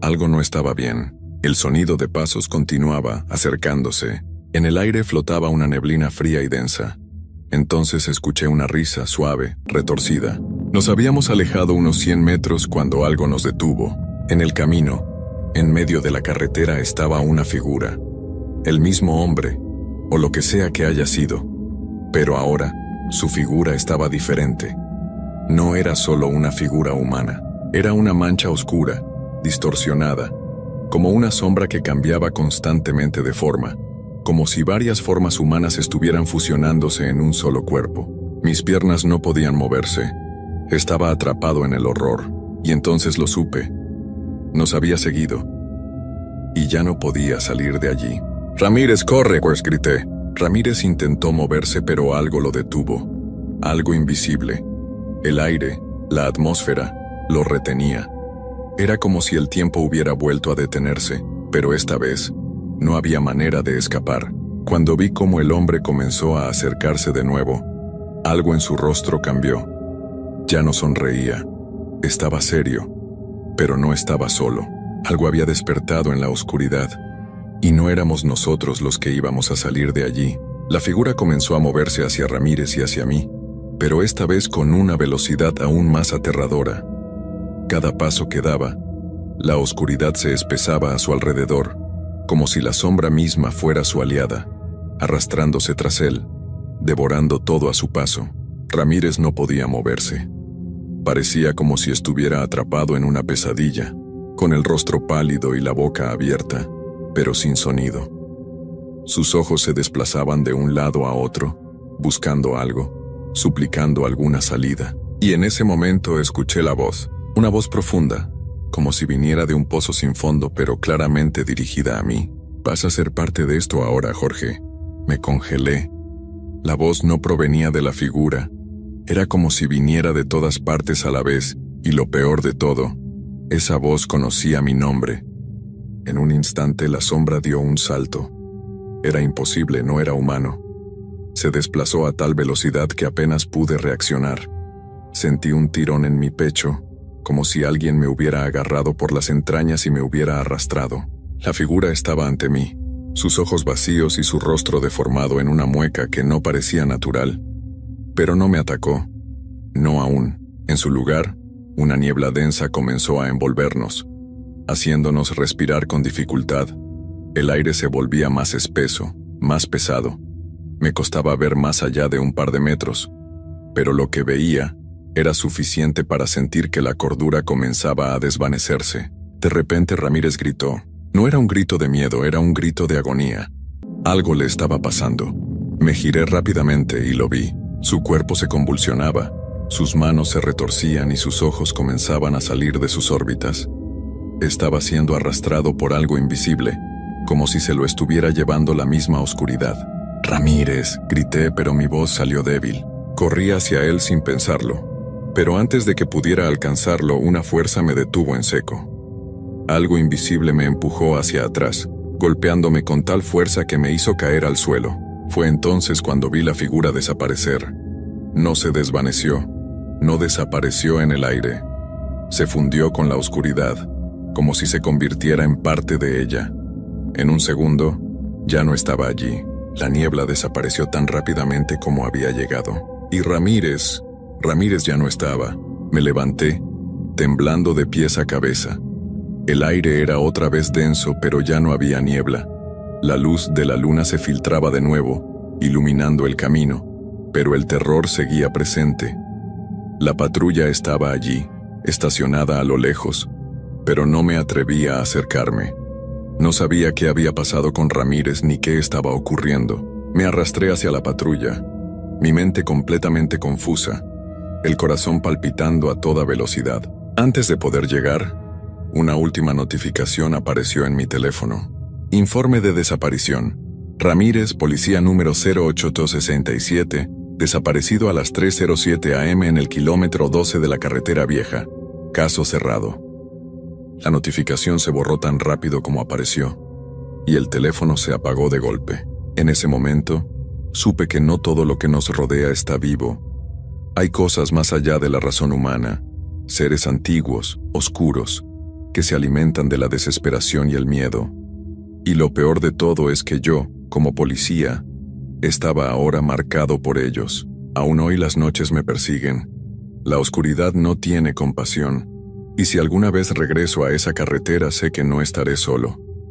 algo no estaba bien. El sonido de pasos continuaba, acercándose. En el aire flotaba una neblina fría y densa. Entonces escuché una risa suave, retorcida. Nos habíamos alejado unos 100 metros cuando algo nos detuvo. En el camino, en medio de la carretera, estaba una figura. El mismo hombre, o lo que sea que haya sido. Pero ahora, su figura estaba diferente. No era solo una figura humana, era una mancha oscura, distorsionada, como una sombra que cambiaba constantemente de forma, como si varias formas humanas estuvieran fusionándose en un solo cuerpo. Mis piernas no podían moverse. Estaba atrapado en el horror, y entonces lo supe. Nos había seguido, y ya no podía salir de allí. «Ramírez, corre», pues grité. Ramírez intentó moverse, pero algo lo detuvo. Algo invisible. El aire, la atmósfera, lo retenía. Era como si el tiempo hubiera vuelto a detenerse, pero esta vez no había manera de escapar. Cuando vi cómo el hombre comenzó a acercarse de nuevo, algo en su rostro cambió. Ya no sonreía. Estaba serio, pero no estaba solo. Algo había despertado en la oscuridad, y no éramos nosotros los que íbamos a salir de allí. La figura comenzó a moverse hacia Ramírez y hacia mí, pero esta vez con una velocidad aún más aterradora. Cada paso que daba, la oscuridad se espesaba a su alrededor, como si la sombra misma fuera su aliada, arrastrándose tras él, devorando todo a su paso. Ramírez no podía moverse. Parecía como si estuviera atrapado en una pesadilla, con el rostro pálido y la boca abierta, pero sin sonido. Sus ojos se desplazaban de un lado a otro, buscando algo, suplicando alguna salida. Y en ese momento escuché la voz, una voz profunda, como si viniera de un pozo sin fondo, pero claramente dirigida a mí. «Vas a ser parte de esto ahora, Jorge». Me congelé. La voz no provenía de la figura. Era como si viniera de todas partes a la vez, y lo peor de todo, esa voz conocía mi nombre. En un instante la sombra dio un salto. Era imposible, no era humano. Se desplazó a tal velocidad que apenas pude reaccionar. Sentí un tirón en mi pecho, como si alguien me hubiera agarrado por las entrañas y me hubiera arrastrado. La figura estaba ante mí, sus ojos vacíos y su rostro deformado en una mueca que no parecía natural. Pero no me atacó. No aún. En su lugar, una niebla densa comenzó a envolvernos, haciéndonos respirar con dificultad. El aire se volvía más espeso, más pesado. Me costaba ver más allá de un par de metros, pero lo que veía era suficiente para sentir que la cordura comenzaba a desvanecerse. De repente Ramírez gritó. No era un grito de miedo, era un grito de agonía. Algo le estaba pasando. Me giré rápidamente y lo vi. Su cuerpo se convulsionaba, sus manos se retorcían y sus ojos comenzaban a salir de sus órbitas. Estaba siendo arrastrado por algo invisible, como si se lo estuviera llevando la misma oscuridad. «Ramírez», grité, pero mi voz salió débil. Corrí hacia él sin pensarlo, pero antes de que pudiera alcanzarlo, una fuerza me detuvo en seco. Algo invisible me empujó hacia atrás, golpeándome con tal fuerza que me hizo caer al suelo. Fue entonces cuando vi la figura desaparecer. No se desvaneció, no desapareció en el aire. Se fundió con la oscuridad, como si se convirtiera en parte de ella. En un segundo, ya no estaba allí. La niebla desapareció tan rápidamente como había llegado. Y Ramírez ya no estaba. Me levanté, temblando de pies a cabeza. El aire era otra vez denso, pero ya no había niebla. La luz de la luna se filtraba de nuevo, iluminando el camino, pero el terror seguía presente. La patrulla estaba allí, estacionada a lo lejos, pero no me atrevía a acercarme. No sabía qué había pasado con Ramírez ni qué estaba ocurriendo. Me arrastré hacia la patrulla, mi mente completamente confusa, el corazón palpitando a toda velocidad. Antes de poder llegar, una última notificación apareció en mi teléfono. Informe de desaparición. Ramírez, policía número 08267, desaparecido a las 3:07 am en el kilómetro 12 de la carretera vieja. Caso cerrado. La notificación se borró tan rápido como apareció, y el teléfono se apagó de golpe. En ese momento, supe que no todo lo que nos rodea está vivo. Hay cosas más allá de la razón humana, seres antiguos, oscuros, que se alimentan de la desesperación y el miedo. Y lo peor de todo es que yo, como policía, estaba ahora marcado por ellos. Aún hoy las noches me persiguen. La oscuridad no tiene compasión, y si alguna vez regreso a esa carretera sé que no estaré solo.